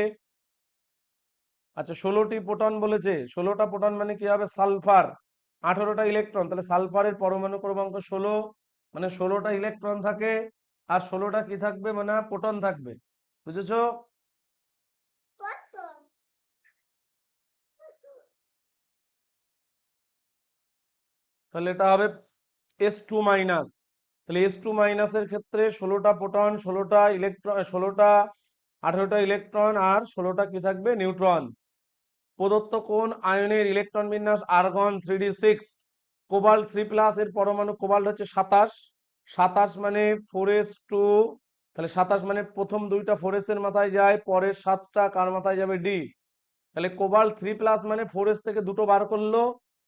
আচ্ছা, 16টি প্রোটন বলেছে। 16টা প্রোটন মানে কি হবে? সালফার 18টা ইলেকট্রন, তাহলে সালফারের পরমাণু ক্রমাঙ্ক 16, মানে 16টা ইলেকট্রন থাকে। আর 16টা কি থাকবে? মানে প্রোটন থাকবে। বুঝেছো? তাহলে এটা হবে S2-। তাহলে S2- এর ক্ষেত্রে 16টা প্রোটন, 16টা ইলেকট্রন, 16টা 18টা ইলেকট্রন, আর 16টা কি থাকবে? নিউট্রন। প্রদত্ত কোন আয়নের ইলেকট্রন বিন্যাস আর্গন 3d6? কোবাল্ট 3+ এর পরমাণু কোবাল্ট হচ্ছে 27। 27 মানে 4s2, তাহলে 27 মানে প্রথম দুইটা 4s এর মাথায় যায়, পরের 7টা কার মাথায় যাবে? ডি। তাহলে কোবাল্ট 3+ মানে 4s থেকে দুটো বার করলো,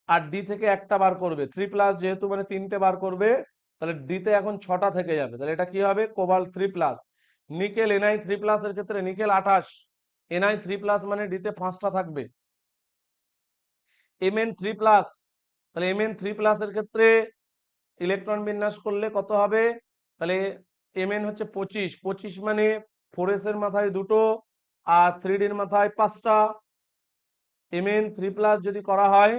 আর ডি থেকে একটা বার করবে। 3+ যেহেতু মানে তিনটে বার করবে, তাহলে ডিতে এখন 6টা থেকে যাবে। তাহলে এটা কি হবে? কোবাল্ট 3+। নিকেল Ni3+ এর ক্ষেত্রে নিকেল 28, Ni3+ মানে ডিতে 5টা থাকবে। Mn3+, তাহলে Mn3+ এর ক্ষেত্রে ইলেকট্রন বিন্যাস করলে কত হবে? তাহলে Mn হচ্ছে 25, 25 মানে 4s এর মাথায় দুটো, আর 3d এর মাথায় 5টা। Mn3+ যদি করা হয়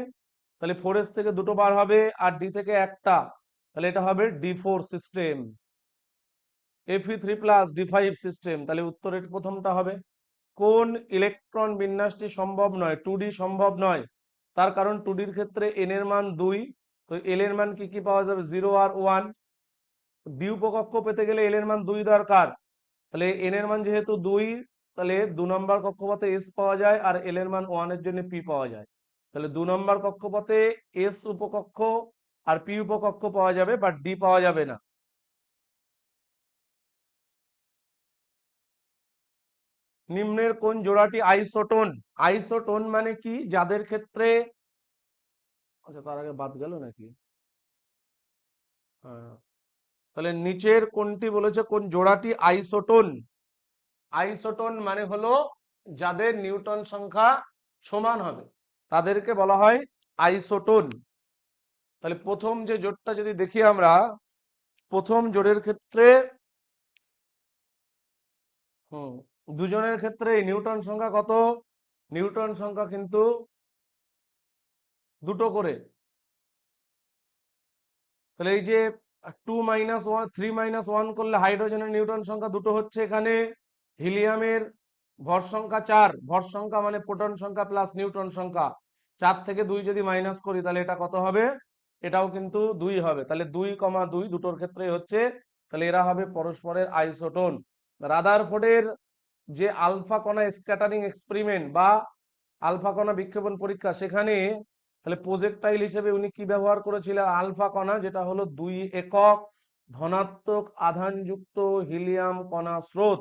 তাহলে 4s থেকে দুটো বার হবে, আর ডি থেকে একটা, তাহলে এটা হবে D4 system. Fe3+ D5 system. তাহলে উত্তরের প্রথমটা হবে। কোন ইলেকট্রন বিন্যাসটি সম্ভব নয়? 2D সম্ভব নয়। তার কারণ 2Dর ক্ষেত্রে n এর মান 2, তো l এর মান কি কি পাওয়া যাবে? 0 আর 1। ডি উপকক্ষ পেতে গেলে l এর মান 2 দরকার, তাহলে n এর মান যেহেতু 2, তাহলে 2 নম্বর কক্ষপথে s পাওয়া যায়, আর l এর মান 1 এর জন্য p পাওয়া যায়। তাহলে 2 নম্বর কক্ষপথে s উপকক্ষ আর p উপকক্ষ পাওয়া যাবে, বাট d পাওয়া যাবে না। নিম্নের কোন জোড়াটি আইসোটোন? আইসোটোন মানে কি? যাদের ক্ষেত্রে, আচ্ছা তার আগে বাদ গেল নাকি? হ্যাঁ, তাহলে নিচের কোনটি বলেছে কোন জোড়াটি আইসোটোন? আইসোটোন মানে হলো যাদের নিউটন সংখ্যা সমান হবে, তাদেরকে বলা হয় আইসোটোন। তাহলে প্রথম যে জোড়টা যদি দেখি আমরা, প্রথম জোড়ের ক্ষেত্রে দুজনের ক্ষেত্রে নিউটন সংখ্যা কত? নিউটন সংখ্যা কিন্তু দুটো করে। তাহলে এই যে 2-1 3-1 করলে হাইড্রোজেনের নিউটন সংখ্যা দুটো হচ্ছে এখানে। হিলিয়ামের ভর সংখ্যা 4, ভর সংখ্যা মানে প্রোটন সংখ্যা প্লাস নিউটন সংখ্যা, 4 থেকে 2 যদি মাইনাস করি তাহলে এটা কত হবে? এটাও কিন্তু 2 হবে। তাহলে 2,2 দুটোর ক্ষেত্রেই হচ্ছে। তাহলে এরা হবে পরস্পরের আইসোটোন। রাদারফোর্ডের যে আলফা কণা স্ক্যাটারিং এক্সপেরিমেন্ট বা আলফা কণা বিক্ষেপণ পরীক্ষা, সেখানে তাহলে প্রজেক্টাইল হিসেবে উনি কি ব্যবহার করেছিলেন? আলফা কণা, যেটা হলো 2 একক ধনাত্মক আধানযুক্ত হিলিয়াম কণা স্রোত।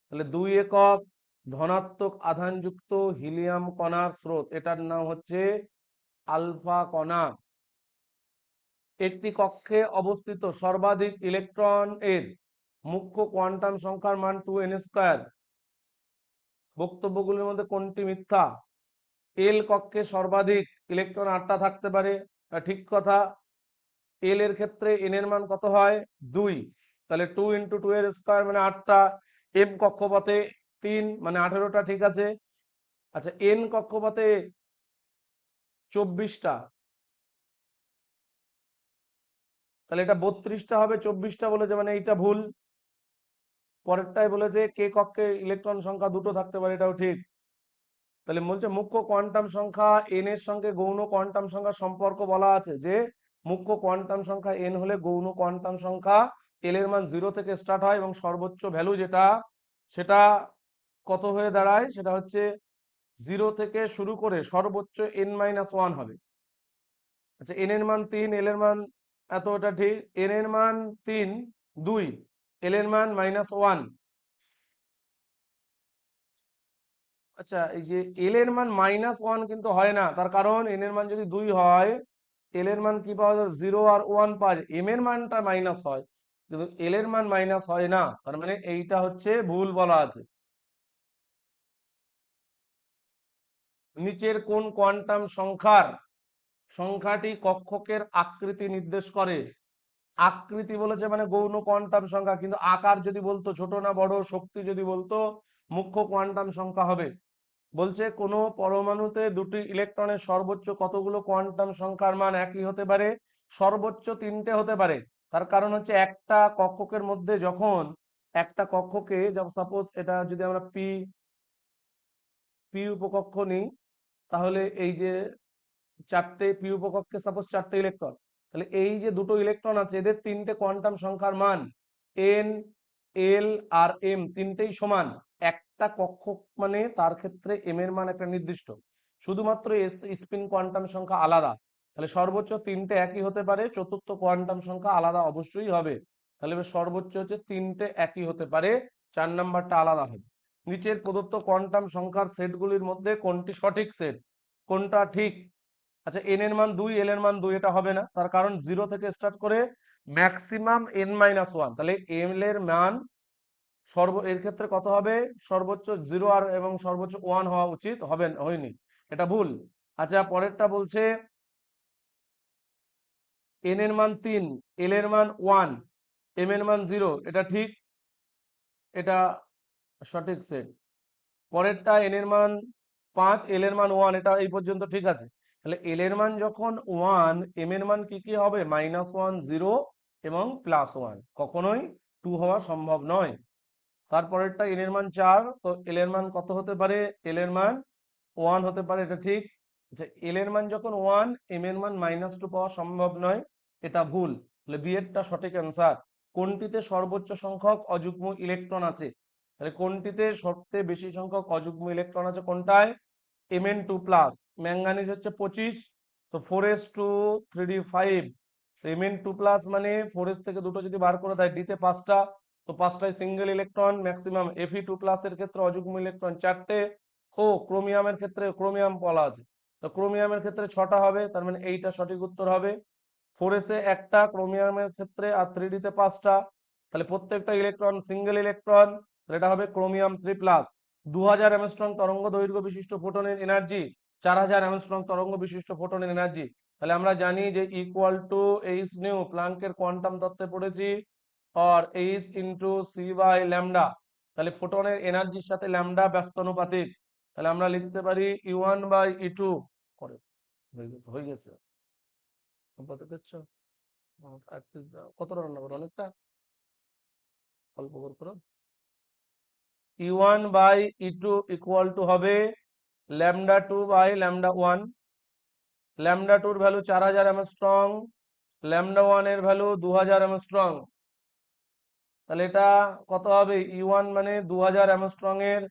তাহলে 2 একক ধনাত্মক আধানযুক্ত হিলিয়াম কণার স্রোত, এটার নাম হচ্ছে আলফা কণা। একটি কক্ষে অবস্থিত সর্বাধিক ইলেকট্রন এর মুখ্য কোয়ান্টাম সংখ্যার মান 2n²। বক্তব্যগুলির মধ্যে কোনটি মিথ্যা? এল কক্ষে সর্বাধিক ইলেকট্রন 8টা থাকতে পারে, ঠিক কথা। এল এর ক্ষেত্রে এন এর মান কত হয়? 2, তাহলে 2 × 2 এর স্কয়ার মানে 8টা। এম কক্ষপথে 3 মানে 18টা, ঠিক আছে। আচ্ছা, এন কক্ষপথে 24টা, তাহলে এটা 32টা হবে, 24টা বলেছে মানে এইটা ভুল। পরেরটাই বলেছে কে কক্ষে ইলেকট্রন সংখ্যা দুটো থাকতে পারে, এটাও ঠিক। তাহলে বলছে মুখ্য কোয়ান্টাম সংখ্যা এন এর সঙ্গে গৌণ কোয়ান্টাম সংখ্যা সম্পর্ক বলা আছে, যে মুখ্য কোয়ান্টাম সংখ্যা এন হলে গৌণ কোয়ান্টাম সংখ্যা এল এর মান 0 থেকে স্টার্ট হয় এবং সর্বোচ্চ ভ্যালু যেটা সেটা কত হয়ে দাঁড়ায়, সেটা হচ্ছে 0 থেকে শুরু করে সর্বোচ্চ n-1 হবে। আচ্ছা, n এর মান 3, এল এর মান এত, এটা ঠিক। n এর মান 3, 2, এল এর মান -1। আচ্ছা, এই যে এল এর মান -1 কিন্তু হয় না, তার কারণ n এর মান যদি 2 হয়, এল এর মান কি পাওয়া যায়, 0 আর 1 পাওয়া যায়, m এর মানটা মাইনাস হয় কিন্তু এল এর মান মাইনাস হয় না, তার মানে এইটা হচ্ছে ভুল বলা আছে। নিচের কোন কোয়ান্টাম সংখ্যাটি কক্ষকের আকৃতি নির্দেশ করে? আকৃতি বলেছে মানে গৌণ কোয়ান্টাম সংখ্যা, কিন্তু আকার যদি বলতো, ছোট না বড়, শক্তি যদি বলতো, মুখ্য কোয়ান্টাম সংখ্যা হবে। বলছে কোন পরমাণুতে দুটি ইলেকট্রনের সর্বোচ্চ কতগুলো কোয়ান্টাম সংখ্যার মান একই হতে পারে? সর্বোচ্চ 3টে হতে পারে। তার কারণ হচ্ছে একটা কক্ষকের মধ্যে যখন একটা কক্ষকে, যেমন সাপোজ এটা যদি আমরা পি পি উপকক্ষ নিই, তাহলে এই যে চারটে পি উপকক্ষে সাপোজ 4টে ইলেকট্রন, তাহলে এই যে দুটো ইলেকট্রন আছে এদের 3টে কোয়ান্টাম সংখ্যার মান এন, এল আর এম তিনটেই সমান। একটা কক্ষক মানে তার ক্ষেত্রে এম এর মান একটা নির্দিষ্ট, শুধুমাত্র এস স্পিন কোয়ান্টাম সংখ্যা আলাদা। তাহলে সর্বোচ্চ 3টে একই হতে পারে, চতুর্থ কোয়ান্টাম সংখ্যা আলাদা অবশ্যই হবে। তাহলে সর্বোচ্চ হচ্ছে 3টে একই হতে পারে, 4 নাম্বারটা আলাদা হবে। নিচের প্রদত্ত কোয়ান্টাম সংখ্যার সেটগুলির মধ্যে কোনটি সঠিক সেট, কোনটা ঠিক? আচ্ছা, এন এর মান 2, এল এর মান 2, এটা হবে না, তার কারণ 0 থেকে স্টার্ট করে ম্যাক্সিমাম n-1, তাহলে এল এর মান এর ক্ষেত্রে কত হবে, সর্বোচ্চ 0 আর এবং সর্বোচ্চ 1 হওয়া উচিত, হবে হয়নি, এটা ভুল। আচ্ছা, পরেরটা বলছে এন এর মান 3, এল এর মান 1, এম এর মান 0, এটা ঠিক, এটা সঠিক সেট। পরেরটা এন এর মান 5, এল এর মান 1, এটা এই পর্যন্ত ঠিক আছে। তাহলে এল এর মান যখন 1, এম এর মান কি কি হবে, -1, 0 এবং +1, কখনোই 2 হওয়া সম্ভব নয়। তারপরেরটা এন এর মান 4, তো এল এর মান কত হতে পারে, এল এর মান 1 হতে পারে, এটা ঠিক। আচ্ছা, এল এর মান যখন 1, এম এর মান -2 পাওয়া সম্ভব নয়, এটা ভুল। তাহলে বি এরটা সঠিক অ্যান্সার। কোনটিতে সর্বোচ্চ সংখ্যক অযুগ্ম ইলেকট্রন আছে? তাহলে কোনটিতে সবচেয়ে বেশি সংখ্যক অযুগ্ম ইলেকট্রন আছে, কোনটায়? Mn2+। ম্যাঙ্গানিজ হচ্ছে 25, তো 4s2 3d5, Mn2+ মানে 4s থেকে দুটো যদি বার করে দেয়, ডিতে 5টা, তো 5টায় সিঙ্গেল ইলেকট্রন ম্যাক্সিমাম। Fe2+ এর ক্ষেত্রে অযুগ্ম ইলেকট্রন 4টে। ও ক্রোমিয়ামের ক্ষেত্রে, ক্রোমিয়াম বলা আছে, তো ক্রোমিয়ামের ক্ষেত্রে 6টা হবে, তার মানে এইটা সঠিক উত্তর হবে। 4s-এ একটা, ক্রোমিয়ামের ক্ষেত্রে, আর 3d-তে 5টা, তাহলে প্রত্যেকটা ইলেকট্রন সিঙ্গেল ইলেকট্রন, তাহলে এটা হবে ক্রোমিয়াম 3+। 2000 অ্যাংস্ট্রম তরঙ্গ দৈর্ঘ্য বিশিষ্ট ফোটনের এনার্জি 4000 অ্যাংস্ট্রম তরঙ্গ বিশিষ্ট ফোটনের এনার্জি। তাহলে আমরা জানি যে ইকুয়াল টু এইচ নিউ, প্লাঙ্কের কোয়ান্টাম তত্ত্বে পড়েছি, আর H into C by lambda. তাহলে ফোটনের এনার্জির সাথে ল্যামডা ব্যস্তানুপাতিক, তাহলে আমরা লিখতে পারি E1/E2 করে। হয়ে গেছে, দেখছো কত রান্না করো, অনেকটা, অল্প করো। E1/E2 ইকুয়াল টু হবে λ2/λ1। λ2 এর ভ্যালু 4000 অ্যাংস্ট্রম, λ1 এর ভ্যালু 2000 অ্যাংস্ট্রম। তাহলে এটা কত হবে, E1 মানে 2000 অ্যাংস্ট্রম এর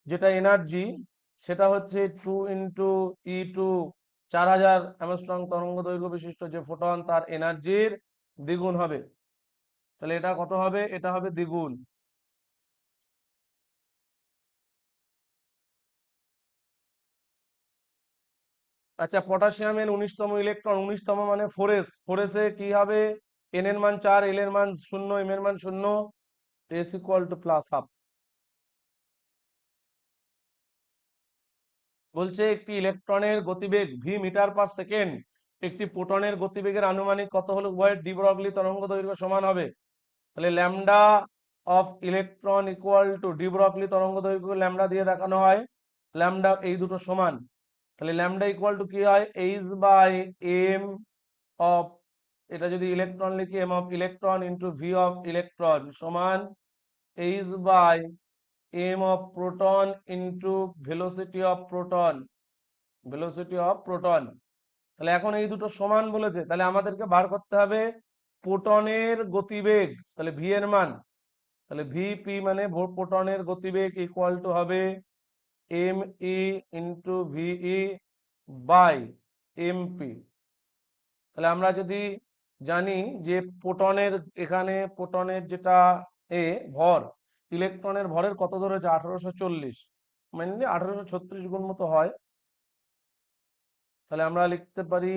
যেটা এনার্জি, সেটা হচ্ছে 2 ইন্টু E2, 4000 অ্যাংস্ট্রম তরঙ্গ দৈর্ঘ্য বিশিষ্ট যে ফোটন, তার এনার্জির দ্বিগুণ হবে। তাহলে এটা কত হবে, এটা হবে দ্বিগুণ। আচ্ছা, পটাশিয়ামের 19তম ইলেকট্রন, 19তম মানে 4s, 4s-এ কি হবে, এন এর মান 4, এল এর মান 0, এম এর মান 0, s ইকুয়াল টু +½ বলছে একটি ইলেকট্রনের গতিবেগ ভি মিটার পার সেকেন্ড, একটি প্রোটনের গতিবেগের আনুমানিক কত হলে উভয়ের ডি ব্রগলি তরঙ্গ দৈর্ঘ্য সমান হবে? তাহলে lambda of electron equal to de Broglie তরঙ্গ দৈর্ঘ্য ল্যামডা দিয়ে দেখানো হয়, ল্যামডা এই দুটো সমান। তাহলে ল্যামডা ইকুয়াল টু কি হয়, h/m অফ, এটা যদি ইলেকট্রন লিখি, M of electron into V of electron সমান h/m of proton into velocity of proton, velocity of proton. তাহলে এখন এই দুটো সমান বলেছে, তাহলে আমাদেরকে বার করতে হবে প্রোটনের গতিবেগ, তাহলে ভি এর মান, তাহলে ভিপি মানে প্রোটনের গতিবেগ ইকুয়াল টু হবে M E into VE by MP. তাহলে আমরা যদি জানি যে প্রোটনের, এখানে প্রোটনের যেটা ভর, ইলেকট্রনের ভরের কত ধরেছে 1840, মেনলি 1836 গুণ মতো হয়। তাহলে আমরা লিখতে পারি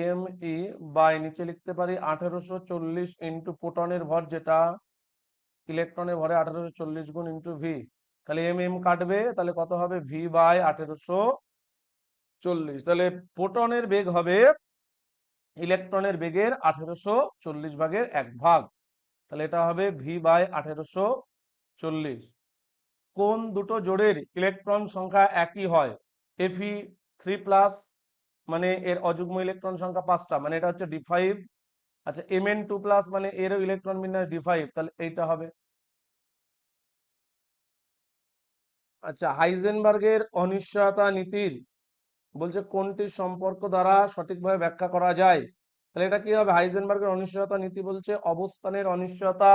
এম ই বাই নিচে লিখতে পারি 1840 ইন্টু প্রোটনের ভর যেটা, ইলেকট্রনের ভরে 1840 গুণ ইন্টু ভি। তাহলে এম এম কাটবে, তাহলে কত হবে ভি বাই 1840। তাহলে প্রোটনের বেগ হবে ইলেকট্রনের বেগের 1840 ভাগের 1 ভাগ। তাহলে এটা হবে ভি বাই 1840। কোন দুটো জোড়ের ইলেকট্রন সংখ্যা একই হয়? এফি 3+, মানে এর অযুগ্ম ইলেকট্রন সংখ্যা 5টা, মানে এটা হচ্ছে ডি5। আচ্ছা Mn 2+, মানে এরও ইলেকট্রন বিন্যাস ডি5, তাহলে এইটা হবে। আচ্ছা হাইজেনবার্গের অনিশ্চয়তা নীতির বলছে কোনটি সম্পর্ক দ্বারা সঠিকভাবে ব্যাখ্যা করা যায়? তাহলে এটা কি হবে? হাইজেনবার্গের অনিশ্চয়তা নীতি বলছে অবস্থানের অনিশ্চয়তা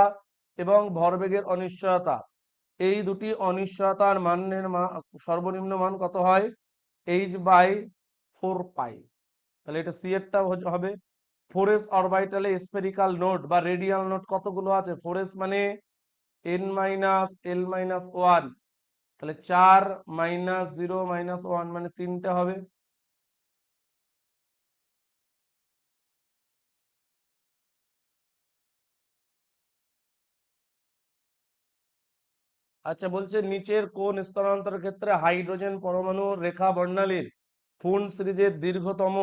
এবং ভরবেগের অনিশ্চয়তা, এই দুটি অনিশ্চয়তার মানের সর্বনিম্ন মান কত হয়? h/4π। তাহলে এটা সি এরটা হবে। 4s অরবিটালে স্ফেরিক্যাল নোড বা রেডিয়াল নোড কতগুলো আছে? 4s মানে n-l-1, তাহলে 4 - 0 - 1 মানে 3টে হবে। আচ্ছা বলছে নিচের কোন স্থানান্তর ক্ষেত্রে হাইড্রোজেন পরমাণুর রেখা বর্ণালীর ফুন সিরিজের দীর্ঘতম,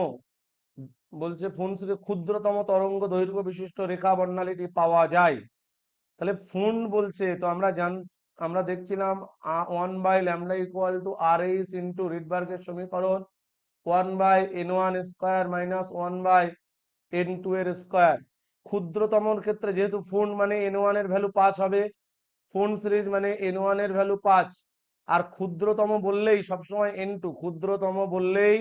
বলছে ফুন সিরিজের ক্ষুদ্রতম তরঙ্গ দৈর্ঘ্য বিশিষ্ট রেখা বর্ণালীটি পাওয়া যায়? তাহলে ফুন বলছে তো আমরা দেখছিলাম 1/λ = RH ইন্টু রিডবার্গের সমীকরণ 1/n1² - 1/n2 এর স্কয়ার। ক্ষুদ্রতমর ক্ষেত্রে যেহেতু ফুন মানে n1 এর ভ্যালু 5 হবে, ফুন সিরিজ মানে n1 এর ভ্যালু 5, আর ক্ষুদ্রতম বললেই সবসময় n2, ক্ষুদ্রতম বললেই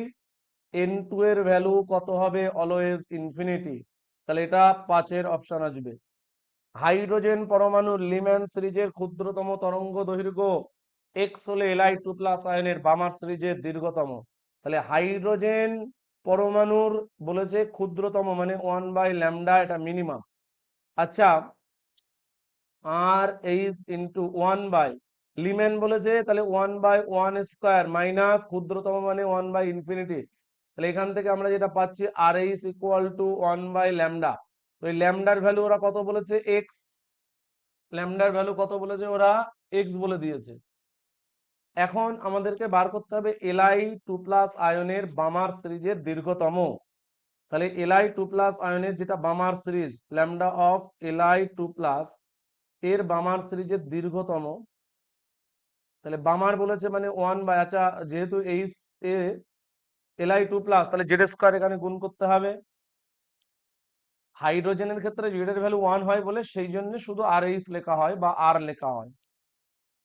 n2 এর ভ্যালু কত হবে? Always infinity. তাহলে এটা 5-এর অপশন আসবে। হাইড্রোজেন পরমাণুর লিম্যান সিরিজের ক্ষুদ্রতম তরঙ্গ দৈর্ঘ্য এক্স হলে Li2+ আয়নের বামার সিরিজের দীর্ঘতম। তাহলে হাইড্রোজেন পরমাণুর বলেছে ক্ষুদ্রতম মানে 1/λ, এটা মিনিমাম। আচ্ছা আর এইচ ইন্টু 1/, লিম্যান বলেছে তাহলে 1/1² মাইনাস ক্ষুদ্রতম মানে 1/∞। তাহলে এখান থেকে আমরা যেটা পাচ্ছি আর এইচ ইকুয়াল টু 1/λ। তো এই ল্যামডার ভ্যালু ওরা কত বলেছে? এক্স। ল্যামডার ভ্যালু কত বলেছে ওরা? এক্স বলে দিয়েছে। এখন আমাদেরকে বার করতে হবে Li2+ আয়নের বামার সিরিজের দীর্ঘতম। তাহলে Li2+ আয়নের যেটা বামার সিরিজ ল্যামডা অফ Li2+ এর বামার সিরিজের দীর্ঘতম, তাহলে বামার বলেছে মানে 1/, আচ্ছা যেহেতু এইচ এ Li2+, তাহলে z² এখানে গুণ করতে হবে। হাইড্রোজেনের ক্ষেত্রে z এর ভ্যালু 1 হয় বলে সেই জন্য শুধু আর এইচ লেখা হয় বা আর লেখা হয়।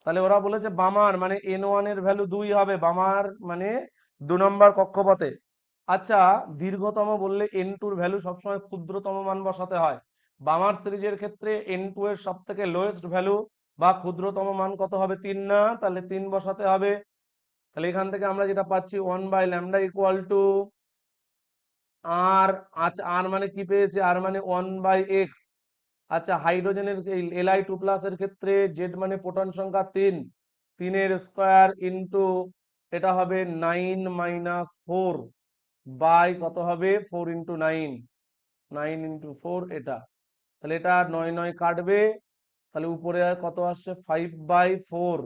তাহলে ওরা বলেছে বামার মানে n1 এর ভ্যালু 2 হবে, বামার মানে 2 নম্বর কক্ষপথে। আচ্ছা দীর্ঘতম বললে n2 এর ভ্যালু সবসময় ক্ষুদ্রতম মান বসাতে হয়। বামার সিরিজের ক্ষেত্রে n2 এর সব থেকে লোয়েস্ট ভ্যালু বা ক্ষুদ্রতম মান কত হবে? 3 না? তাহলে 3 বসাতে হবে। তাহলে এখান থেকে আমরা যেটা পাচ্ছি 1/λ ইকুয়াল টু আর, আচ্ছা আর মানে কি পেয়েছে? আর মানে 1/x। আচ্ছা হাইড্রোজেনের Li2+ এর ক্ষেত্রে জেড মানে প্রোটন সংখ্যা 3, 3-এর স্কয়ার ইন্টু এটা হবে 9 - 4 বাই কত হবে? 4 × 9, 9 × 4 এটা। তাহলে এটা 9 9 কাটবে, তাহলে উপরে আর কত আসছে? 5/4,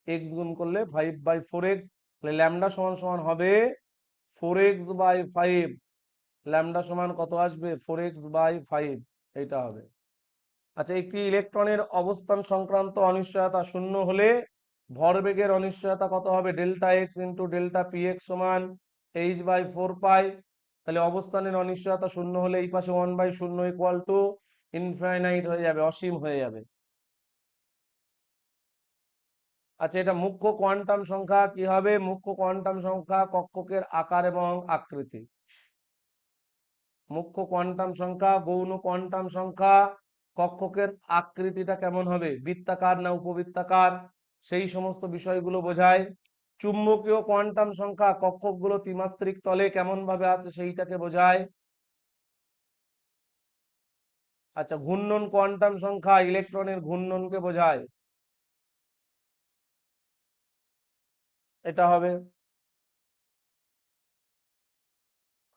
এক্স গুণ করলে 5/4x। তাহলে ল্যামডা সমান সমান হবে 4x/5। ল্যামডা সমান কত আসবে? 4x/5, এইটা হবে। আচ্ছা একটি ইলেকট্রনের অবস্থান সংক্রান্ত অনিশ্চয়তা শূন্য হলে ভরবেগের অনিশ্চয়তা কত হবে? Δx × Δpx সমান h/4π। তাহলে অবস্থানের অনিশ্চয়তা শূন্য হলে এই পাশে 1/0 ইকুয়াল টু ইনফাইনাইট হয়ে যাবে, অসীম হয়ে যাবে। আচ্ছা এটা মুখ্য কোয়ান্টাম সংখ্যা কি হবে? মুখ্য কোয়ান্টাম সংখ্যা কক্ষকের আকার এবং আকৃতি। মুখ্য কোয়ান্টাম সংখ্যা, গৌণ কোয়ান্টাম সংখ্যা, কক্ষকের আকৃতিটা কেমন হবে, বৃত্তাকার না উপবৃত্তাকার, সেই সমস্ত বিষয়গুলো বোঝায়। চুম্বকীয় কোয়ান্টাম সংখ্যা, কক্ষকগুলো ত্রিমাত্রিক তলে কেমন ভাবে আছে সেইটাকে বোঝায়। আচ্ছা, ঘূর্ণন কোয়ান্টাম সংখ্যা, ইলেকট্রনের ঘূর্ণনকে বোঝায়, এটা হবে।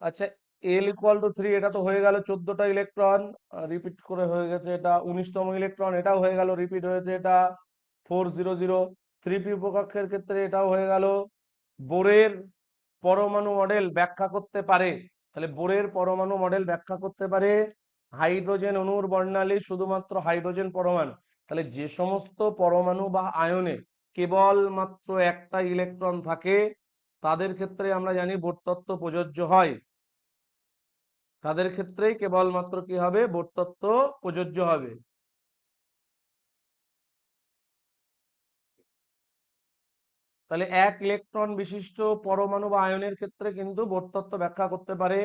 আচ্ছা, এল ইকুয়াল টু 3, এটা তো হয়ে গেল 14টা ইলেকট্রন, রিপিট করে হয়ে গেছে এটা 19তম ইলেকট্রন, এটাও হয়ে গেল, রিপিট হয়েছে এটা 400। 3p উপকক্ষের ক্ষেত্রে এটাও হয়ে গেল। বোরের পরমাণু মডেল ব্যাখ্যা করতে পারে, তাহলে বোরের পরমাণু মডেল ব্যাখ্যা করতে পারে হাইড্রোজেন অণুর বর্ণালী শুধুমাত্র হাইড্রোজেন পরমাণু। তাহলে যে সমস্ত পরমাণু বা আয়নে কেবলমাত্র একটা ইলেকট্রন থাকে তাদের ক্ষেত্রে আমরা জানি বোর তত্ত্ব প্রযোজ্য হয়, তাদের ক্ষেত্রেই কেবলমাত্র কি হবে, বোর তত্ত্ব প্রযোজ্য হবে। তাহলে এক ইলেকট্রন বিশিষ্ট পরমাণু বা আয়নের ক্ষেত্রে কিন্তু বোর তত্ত্ব ব্যাখ্যা করতে পারে।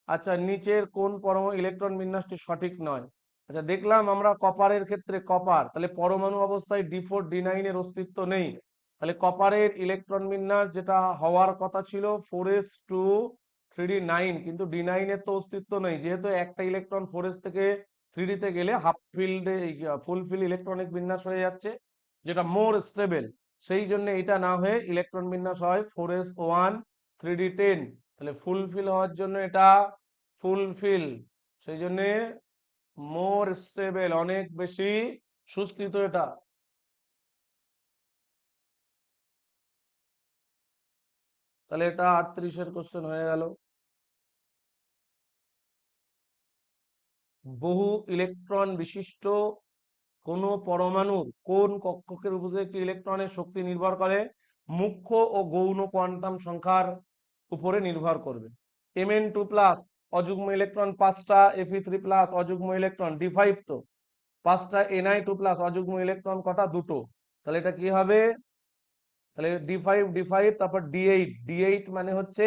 আচ্ছা, নিচের কোন পরমাণু ইলেকট্রন বিন্যাসটি সঠিক নয়। আচ্ছা, দেখলাম আমরা কপারের ক্ষেত্রে কপার, তাহলে পরমাণু অবস্থায় D4 D9 এর অস্তিত্ব নেই, তাহলে কপারের ইলেকট্রন বিন্যাস যেটা হওয়ার কথা ছিল 4s2 3d9, কিন্তু D9 এর তো অস্তিত্ব নেই, যেহেতু একটা ইলেকট্রন 4s থেকে 3d তে গেলে হাফ ফিল্ডে ফুলফিল ইলেকট্রনিক বিন্যাস হয়ে যাচ্ছে, যেটা মোর স্টেবল, সেই জন্য এটা না হয়ে ইলেকট্রন বিন্যাস হয় 4s1 3d10, তাহলে ফুলফিল হওয়ার জন্য এটা ফুলফিল, সেই জন্য মোর স্টেবল, অনেক বেশি সুস্থিত এটা। তাহলে এটা 38-এর কোশ্চেন হয়ে গেল। বহু ইলেকট্রন বিশিষ্ট কোন পরমাণুর কোন কক্ষকের উপরে একটি ইলেকট্রনের শক্তি নির্ভর করে, মুখ্য ও গৌণ কোয়ান্টাম সংখ্যার উপরে নির্ভর করবে। Mn2+ অযুগ্ম ইলেকট্রন 5টা, Fe3+ অযুগ্ম ইলেকট্রন D5 তো 5টা, Ni2+ অযুগ্ম ইলেকট্রন কটা, দুটো, তাহলে এটা কি হবে, তাহলে D5 তারপর D8 মানে হচ্ছে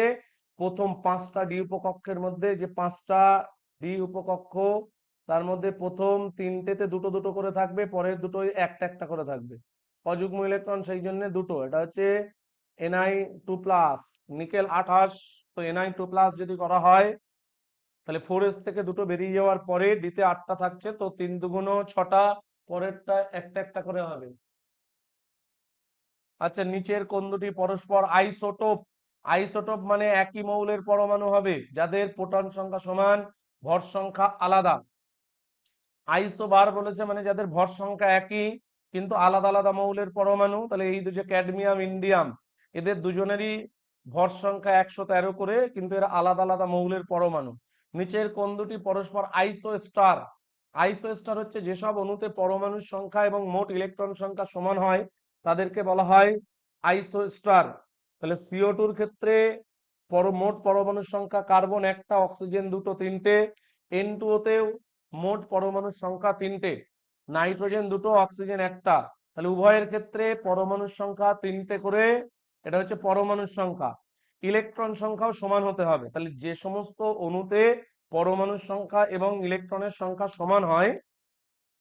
প্রথম 5টা ডি উপকক্ষের মধ্যে যে 5টা ডি উপকক্ষ, তার মধ্যে প্রথম 3টেতে দুটো দুটো করে থাকবে, পরের দুটোই একটা একটা করে থাকবে, অযুগ্ম ইলেকট্রন সেই জন্য দুটো, এটা হচ্ছে Ni2+। নিকেল 28, তো Ni2+ যদি করা হয় তাহলে 4s থেকে দুটো বেরিয়ে যাওয়ার পরে ডিতে 8টা থাকছে, তো 3 দুগুণ 6টা, পরেরটা একটা একটা করে হবে। আচ্ছা, নিচের কোন দুটি পরস্পর আইসোটোপ, আইসোটোপ মানে একই মৌলের পরমাণু হবে যাদের প্রোটন সংখ্যা সমান, ভর সংখ্যা আলাদা। আইসোবার বলেছে মানে যাদের ভর সংখ্যা একই কিন্তু আলাদা আলাদা মৌলের পরমাণু, তাহলে এই দুটো ক্যাডমিয়াম ইন্ডিয়াম, এদের দুজনেরই ভর সংখ্যা 113 করে, কিন্তু এরা আলাদা আলাদা মৌলের পরমাণু। নিচের কোন দুটি পরস্পর আইসো স্টার, আইসো স্টার হচ্ছে যেসব অণুতে পরমাণুর সংখ্যা এবং মোট ইলেকট্রন সংখ্যা সমান হয় তাদেরকে বলা হয় আইসো স্টার। তাহলে CO2-র ক্ষেত্রে মোট পরমাণুর সংখ্যা কার্বন একটা, অক্সিজেন দুটো, তিনটে। N2O-তেও মোট পরমাণুর সংখ্যা 3টে, নাইট্রোজেন দুটো, অক্সিজেন একটা, তাহলে উভয়ের ক্ষেত্রে পরমাণুর সংখ্যা 3টে করে, এটা হচ্ছে পরমাণুর সংখ্যা। ইলেকট্রন সংখ্যাও সমান হতে হবে, তাহলে যে সমস্ত অণুতে পরমাণুর সংখ্যা এবং ইলেকট্রনের সংখ্যা সমান হয়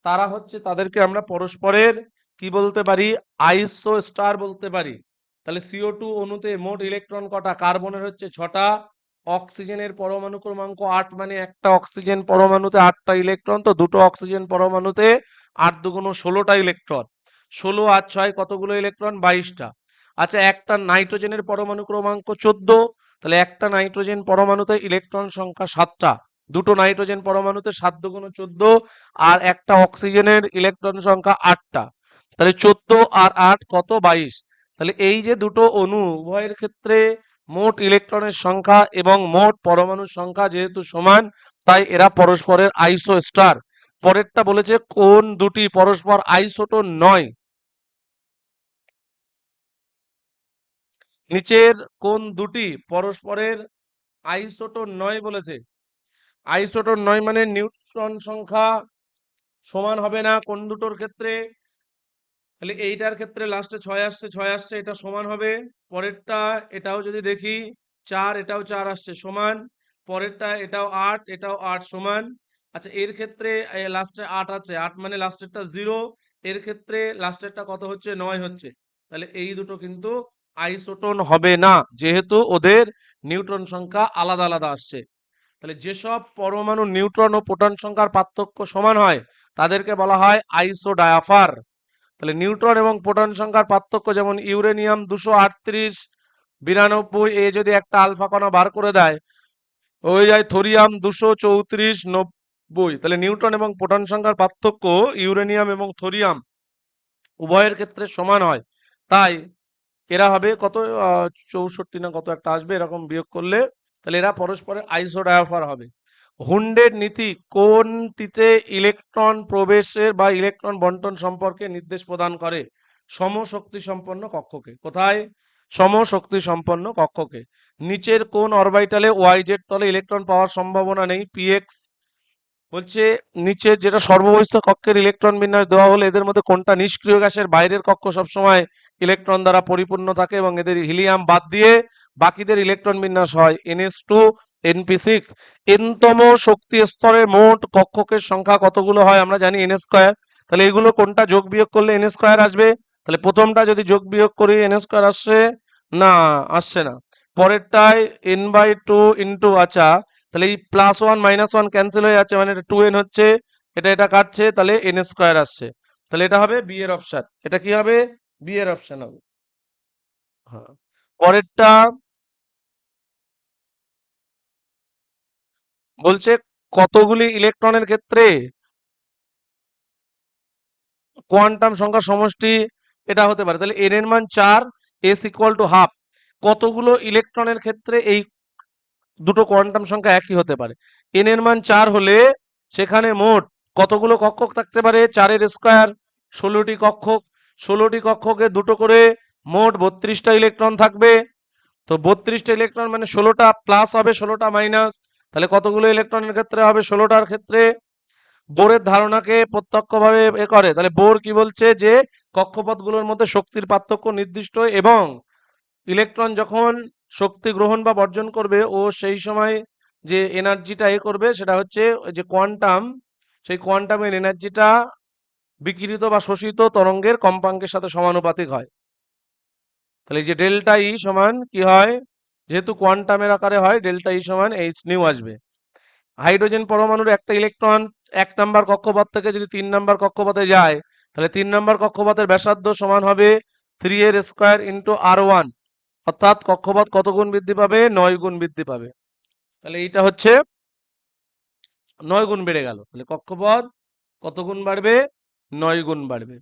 তারা হচ্ছে, তাদেরকে আমরা পরস্পরের কি বলতে পারি, আইসো স্টার বলতে পারি। তাহলে CO2 অণুতে মোট ইলেকট্রন কটা, কার্বনের হচ্ছে 6টা, অক্সিজেনের পরমাণু ক্রমাঙ্ক 8, মানে একটা অক্সিজেন পরমাণুতে 8টা ইলেকট্রন, তো দুটো অক্সিজেন পরমাণুতে 8 দুগুণ 16টা ইলেকট্রন, 16 আর 6 কতগুলো ইলেকট্রন, 22টা। আচ্ছা, একটা নাইট্রোজেনের পরমাণু ক্রমাঙ্ক 14, তাহলে একটা নাইট্রোজেন পরমাণুতে ইলেকট্রন সংখ্যা 7টা, দুটো নাইট্রোজেন পরমাণুতে 7 দুগুণ 14, আর একটা অক্সিজেনের ইলেকট্রন সংখ্যা 8টা, তাহলে 14 আর 8 কত, 22। তাহলে এই যে দুটো অণু উভয়ের ক্ষেত্রে মোট ইলেকট্রনের সংখ্যা এবং মোট পরমাণুর সংখ্যা যেহেতু সমান, তাই এরা পরস্পরের আইসো স্টার। পরেরটা বলেছে কোন দুটি পরস্পর আইসোটোন নয়, নিচের কোন দুটি পরস্পরের আইসোটোন নয় বলেছে। আইসোটোন নয় মানে নিউট্রন সংখ্যা সমান হবে না কোন দুটোর ক্ষেত্রে, তাহলে এইটার ক্ষেত্রে লাস্টে 6 আসছে, 6 আসছে, এটা সমান হবে। পরেরটা এটাও যদি দেখি 4, এটাও 4 আসছে, সমান। পরেরটা এটাও 8, এটাও 8 সমান। আচ্ছা এর ক্ষেত্রে লাস্টে 8 আছে, 8 মানে লাস্টেরটা 0, এর ক্ষেত্রে লাস্টেরটা কত হচ্ছে, 9 হচ্ছে। তাহলে এই দুটো কিন্তু আইসোটোন হবে না, যেহেতু ওদের নিউট্রন সংখ্যা আলাদা আলাদা আসছে। তাহলে যেসব পরমাণু নিউট্রন ও প্রোটন সংখ্যার পার্থক্য সমান হয় তাদেরকে বলা হয় আইসোডায়াফার। তাহলে নিউট্রন এবং প্রোটন সংখ্যার পার্থক্য, যেমন ইউরেনিয়াম 238 92, এ যদি একটা আলফা কণা বার করে দেয় হয়ে যায় থোরিয়াম 234 90। তাহলে নিউট্রন এবং প্রোটন সংখ্যার পার্থক্য ইউরেনিয়াম এবং থোরিয়াম উভয়ের ক্ষেত্রে সমান হয়। তাই এরা হবে কত, 64 না কত একটা আসবে এরকম বিয়োগ করলে, তাহলে এরা পরস্পরের আইসোডায়াফার হবে। হুন্ডের নীতি কোনটিতে ইলেকট্রন প্রবেশের বা ইলেকট্রন বন্টন সম্পর্কে নির্দেশ প্রদান করে? সমশক্তি সম্পন্ন কক্ষকে। কোথায়? সমশক্তি সম্পন্ন কক্ষকে। নিচের কোন অরবিটালে ওয়াইজেড তলে ইলেকট্রন পাওয়ার সম্ভাবনা নেই? পিএক্স। বলছে নিচে যেটা সর্ববহিস্থ কক্ষের ইলেকট্রন বিন্যাস দেওয়া হলে এদের মধ্যে কোনটা নিষ্ক্রিয় গ্যাসের বাইরের কক্ষ সবসময় ইলেকট্রন দ্বারা পরিপূর্ণ থাকে এবং এদের হিলিয়াম বাদ দিয়ে বাকিদের ইলেকট্রন বিন্যাস হয় NH2 NP6। এনতম শক্তি স্তরে মোট কক্ষকের সংখ্যা কতগুলো হয়? আমরা জানি n স্কয়ার। তাহলে এগুলো কোনটা যোগ বিয়োগ করলে n স্কয়ার আসবে? তাহলে প্রথমটা যদি যোগ বিয়োগ করি n স্কয়ার আসছে না, আসছে না। পরেরটায় n/2 ইন্টু, আচ্ছা তাহলে এই +1 -1 ক্যান্সেল হয়ে যাচ্ছে, মানে এটা 2n হচ্ছে, এটা কাটছে, তাহলে n স্কয়ার আসছে। তাহলে এটা হবে বি এর অপশন। এটা কি হবে? বি এর অপশন হবে। হ্যাঁ, পরেরটা বলছে কতগুলি ইলেকট্রনের ক্ষেত্রে কোয়ান্টাম সংখ্যা সমষ্টি এটা হতে পারে? তাহলে n এর মান 4, s ইকুয়াল টু হাফ। কতগুলো ইলেকট্রনের ক্ষেত্রে এই দুটো কোয়ান্টাম সংখ্যা একই হতে পারে? n এর মান 4 হলে সেখানে মোট কতগুলো কক্ষক থাকতে পারে? 4 এর স্কয়ার, 16টি কক্ষক। 16টি কক্ষকে দুটো করে মোট 32টা ইলেকট্রন থাকবে। তো 32টা ইলেকট্রন মানে 16টা প্লাস হবে 16টা মাইনাস, তাহলে কতগুলো ইলেকট্রনের ক্ষেত্রে হবে? 16টার ক্ষেত্রে। বোরের ধারণাকে প্রত্যক্ষভাবে করে, তাহলে বোর কি বলছে যে কক্ষপথগুলোর মধ্যে শক্তির পার্থক্য নির্দিষ্ট, এবং ইলেকট্রন যখন শক্তি গ্রহণ বা বর্জন করবে ও সেই সময় যে এনার্জিটা করবে সেটা হচ্ছে যে কোয়ান্টাম, সেই কোয়ান্টামের এনার্জিটা বিকিরিত বা শোষিত তরঙ্গের কম্পাঙ্কের সাথে সমানুপাতিক হয়। তাহলে এই যে ডেল্টা ই সমান কি হয়, যেহেতু কোয়ান্টামের আকারে হয়, ডেল্টা ই সমান এইচ নিউ আসবে। হাইড্রোজেন পরমাণুর একটা ইলেকট্রন 1 নাম্বার কক্ষপথ থেকে যদি 3 নাম্বার কক্ষপথে যায়, তাহলে 3 নাম্বার কক্ষপথের ব্যাসার্ধ সমান হবে 3 এর স্কয়ার ইন্টু r1, অর্থাৎ কক্ষপথ কত গুণ বৃদ্ধি পাবে? 9 গুণ বৃদ্ধি পাবে। তাহলে এইটা হচ্ছে 9 গুণ বেড়ে গেল। তাহলে কক্ষপথ কত গুণ বাড়বে? 9 গুণ বাড়বে।